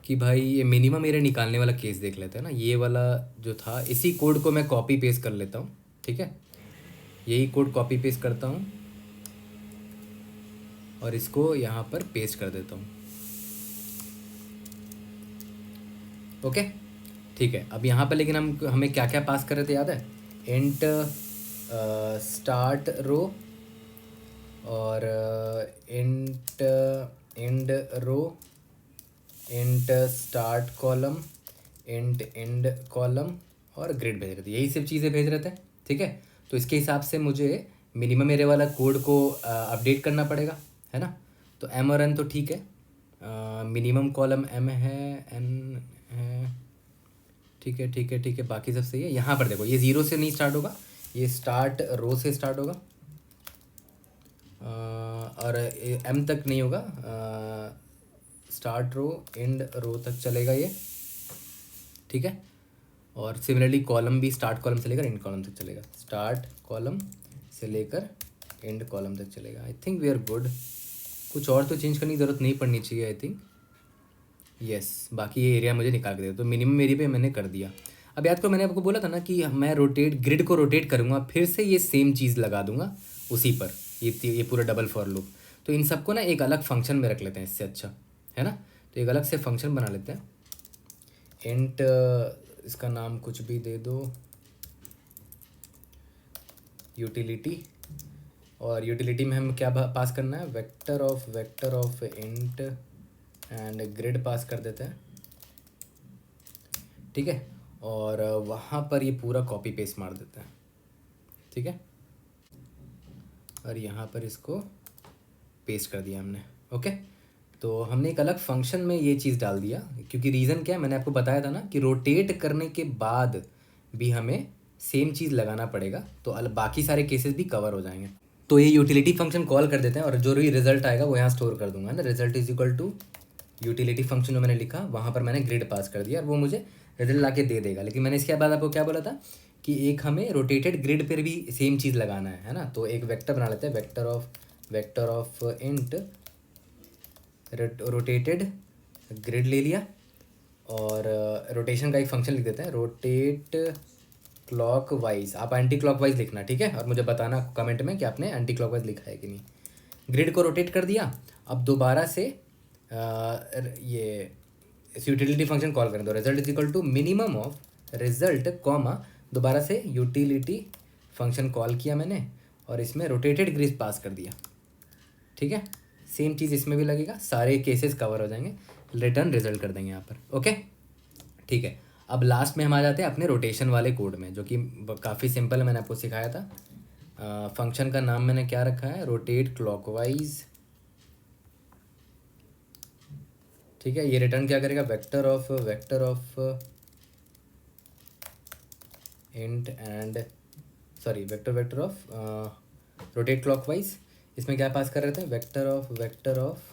कि भाई ये मिनिमम एरर निकालने वाला केस देख लेते हैं ना। ये वाला जो था, इसी कोड को मैं कॉपी पेस्ट कर लेता हूँ, ठीक है। यही कोड कॉपी पेस्ट करता हूँ और इसको यहाँ पर पेस्ट कर देता हूँ। ओके, ठीक है। अब यहाँ पर लेकिन हमें क्या क्या पास कर रहे थे याद है? इंट स्टार्ट रो और int end row, int start column, int end column और ग्रिड भेज रहे थे। यही सब चीज़ें भेज रहे थे, ठीक है। तो इसके हिसाब से मुझे मिनिमम एरे वाला कोड को अपडेट करना पड़ेगा, है ना। तो एम और एन तो ठीक है, मिनिमम कॉलम एम है, एन है, ठीक है ठीक है ठीक है, बाकी सब सही है। यहाँ पर देखो, ये ज़ीरो से नहीं स्टार्ट होगा, ये स्टार्ट रो से स्टार्ट होगा और एम तक नहीं होगा, स्टार्ट रो एंड रो तक चलेगा ये, ठीक है। और सिमिलरली कॉलम भी स्टार्ट कॉलम से लेकर एंड कॉलम तक चलेगा, स्टार्ट कॉलम से लेकर एंड कॉलम तक चलेगा। I think we are good. कुछ और तो चेंज करने की ज़रूरत नहीं पड़नी चाहिए, आई थिंक। यस, बाकी ये एरिया मुझे निकाल के दे, तो मिनिमम एरिया पे मैंने कर दिया। अब याद करो, मैंने आपको बोला था ना कि मैं ग्रिड को रोटेट करूँगा, फिर से ये सेम चीज़ लगा दूंगा उसी पर, ये पूरा डबल फॉर लूप। तो इन सबको ना एक अलग फंक्शन में रख लेते हैं, इससे अच्छा है ना। तो एक अलग से फंक्शन बना लेते हैं। इंट, इसका नाम कुछ भी दे दो, यूटिलिटी। और यूटिलिटी में हम क्या पास करना है? Vector of int and grid pass कर देते हैं, ठीक है। और वहाँ पर ये पूरा कॉपी पेस्ट मार देते हैं, ठीक है। और यहाँ पर इसको पेस्ट कर दिया हमने, ओके। तो हमने एक अलग फंक्शन में ये चीज़ डाल दिया, क्योंकि रीज़न क्या है, मैंने आपको बताया था ना कि रोटेट करने के बाद भी हमें सेम चीज़ लगाना पड़ेगा, तो बाकी सारे केसेस भी कवर हो जाएंगे। तो ये यूटिलिटी फंक्शन कॉल कर देते हैं और जो भी रिजल्ट आएगा वो यहाँ स्टोर कर दूंगा ना। Result is equal to utility function जो मैंने लिखा, वहाँ पर मैंने ग्रिड पास कर दिया और वो मुझे रिजल्ट ला के दे देगा। लेकिन मैंने इसके बाद आपको क्या बोला था कि एक हमें रोटेटेड ग्रिड पर भी सेम चीज़ लगाना है ना। तो एक वेक्टर बना लेते हैं, vector of int rotated grid ले लिया और रोटेशन का एक फंक्शन लिख देते हैं, रोटेट क्लॉक वाइज। आप एंटी क्लॉक वाइज लिखना, ठीक है, और मुझे बताना कमेंट में कि आपने एंटी क्लॉक वाइज लिखा है कि नहीं। ग्रिड को रोटेट कर दिया। अब दोबारा से ये यूटिलिटी फंक्शन कॉल करें, तो result is equal to minimum of result comma, दोबारा से यूटिलिटी फंक्शन कॉल किया मैंने और इसमें रोटेटेड ग्रिड पास कर दिया, ठीक है। सेम चीज़ इसमें भी लगेगा, सारे केसेस कवर हो जाएंगे, रिटर्न रिजल्ट कर देंगे यहाँ पर, ओके, ठीक है। अब लास्ट में हम आ जाते हैं अपने रोटेशन वाले कोड में, जो कि काफ़ी सिंपल है, मैंने आपको सिखाया था। फंक्शन का नाम मैंने क्या रखा है? रोटेट क्लॉकवाइज, ठीक है। ये रिटर्न क्या करेगा? Vector of int and vector of rotate clockwise. इसमें क्या पास कर रहे थे? वेक्टर ऑफ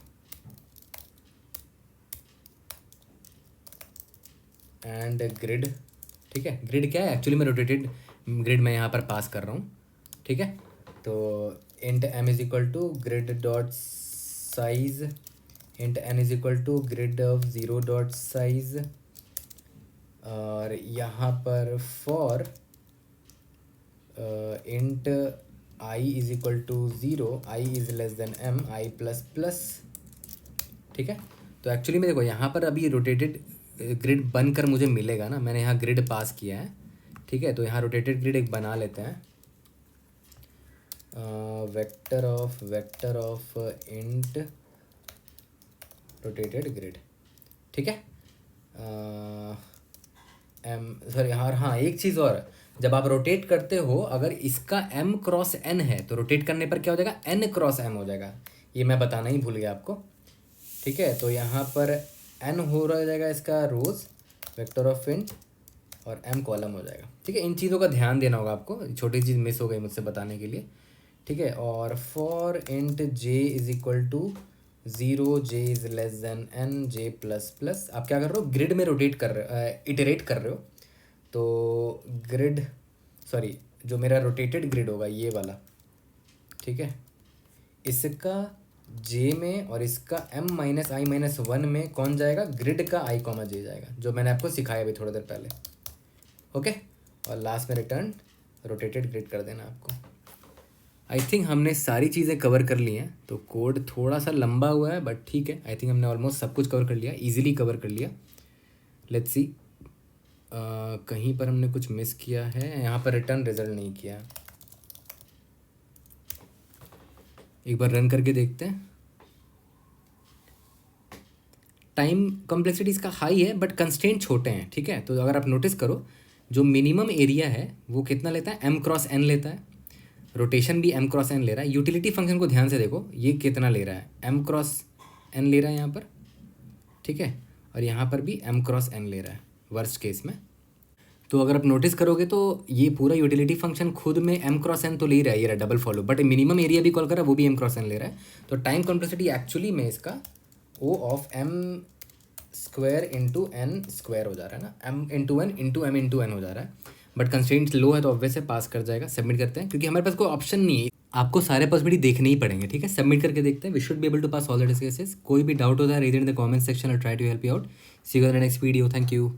एंड ग्रिड, ठीक है। ग्रिड क्या है? एक्चुअली मैं रोटेटेड ग्रिड में यहाँ पर पास कर रहा हूँ, ठीक है। तो int m is equal to grid dot size, int n is equal to grid of zero dot size, और यहाँ पर for int i is equal to zero, i is less than m, i plus plus, ठीक है। तो actually में देखो, यहाँ पर अभी रोटेटेड ग्रिड बनकर मुझे मिलेगा ना, मैंने यहाँ ग्रिड पास किया है, ठीक है। तो यहाँ रोटेटेड ग्रिड एक बना लेते हैं, vector of int rotated grid, ठीक है। एम सॉरी हाँ, एक चीज़ और, जब आप रोटेट करते हो, अगर इसका m क्रॉस n है तो रोटेट करने पर क्या हो जाएगा? n क्रॉस m हो जाएगा। ये मैं बताना ही भूल गया आपको, ठीक है। तो यहाँ पर n हो रहा जाएगा इसका रोज, वेक्टर ऑफ इंट, और m कॉलम हो जाएगा। ठीक है, इन चीज़ों का ध्यान देना होगा आपको, छोटी चीज़ मिस हो गई मुझसे बताने के लिए। ठीक है, और for int j is equal to 0 j is less than n j plus plus, आप क्या कर रहे हो, ग्रिड में रोटेट कर रहे हो, इटरेट कर रहे हो। तो ग्रिड, सॉरी, जो मेरा रोटेटेड ग्रिड होगा ये वाला, ठीक है, इसका j में और इसका m माइनस आई माइनस 1 में कौन जाएगा, ग्रिड का i कॉमा j जाएगा, जो मैंने आपको सिखाया अभी थोड़ी देर पहले। ओके, और लास्ट में रिटर्न रोटेटेड ग्रिड कर देना आपको। आई थिंक हमने सारी चीज़ें कवर कर ली हैं, तो कोड थोड़ा सा लंबा हुआ है बट ठीक है, आई थिंक हमने ऑलमोस्ट सब कुछ कवर कर लिया, इजीली कवर कर लिया। लेट्स सी, कहीं पर हमने कुछ मिस किया है, यहाँ पर रिटर्न रिजल्ट नहीं किया। एक बार रन करके देखते हैं। टाइम कॉम्प्लेक्सिटी इसका हाई है बट कंस्ट्रेंट छोटे हैं। ठीक है, तो अगर आप नोटिस करो, जो मिनिमम एरिया है वो कितना लेता है, m क्रॉस n लेता है। रोटेशन भी m क्रॉस n ले रहा है। यूटिलिटी फंक्शन को ध्यान से देखो, ये कितना ले रहा है, m क्रॉस n ले रहा है यहाँ पर। ठीक है, और यहाँ पर भी m क्रॉस n ले रहा है वर्स्ट केस में। तो अगर आप नोटिस करोगे तो ये पूरा यूटिलिटी फंक्शन खुद में m क्रॉस n तो ले ही रहा है, ये रहा double follow, but minimum area भी कॉल कर रहा है, वो भी m क्रॉस n ले रहा है। तो टाइम कॉम्प्लेक्सिटी एक्चुअली में इसका O of m square into n square हो जा रहा है ना, m into n into m into n हो जा रहा है। बट कंस्ट्रेंट लो है तो ऑब्वियस से पास कर जाएगा। सबमिट करते हैं, क्योंकि हमारे पास कोई ऑप्शन नहीं है, आपको सारे पॉसिबिलिटी देखने ही पड़ेंगे। ठीक है, सबमिट करके देखते हैं। We should be able to pass all the test cases. कोई भी डाउट होता है, read in the comment section और try to help you out. See you in the next video. Thank you.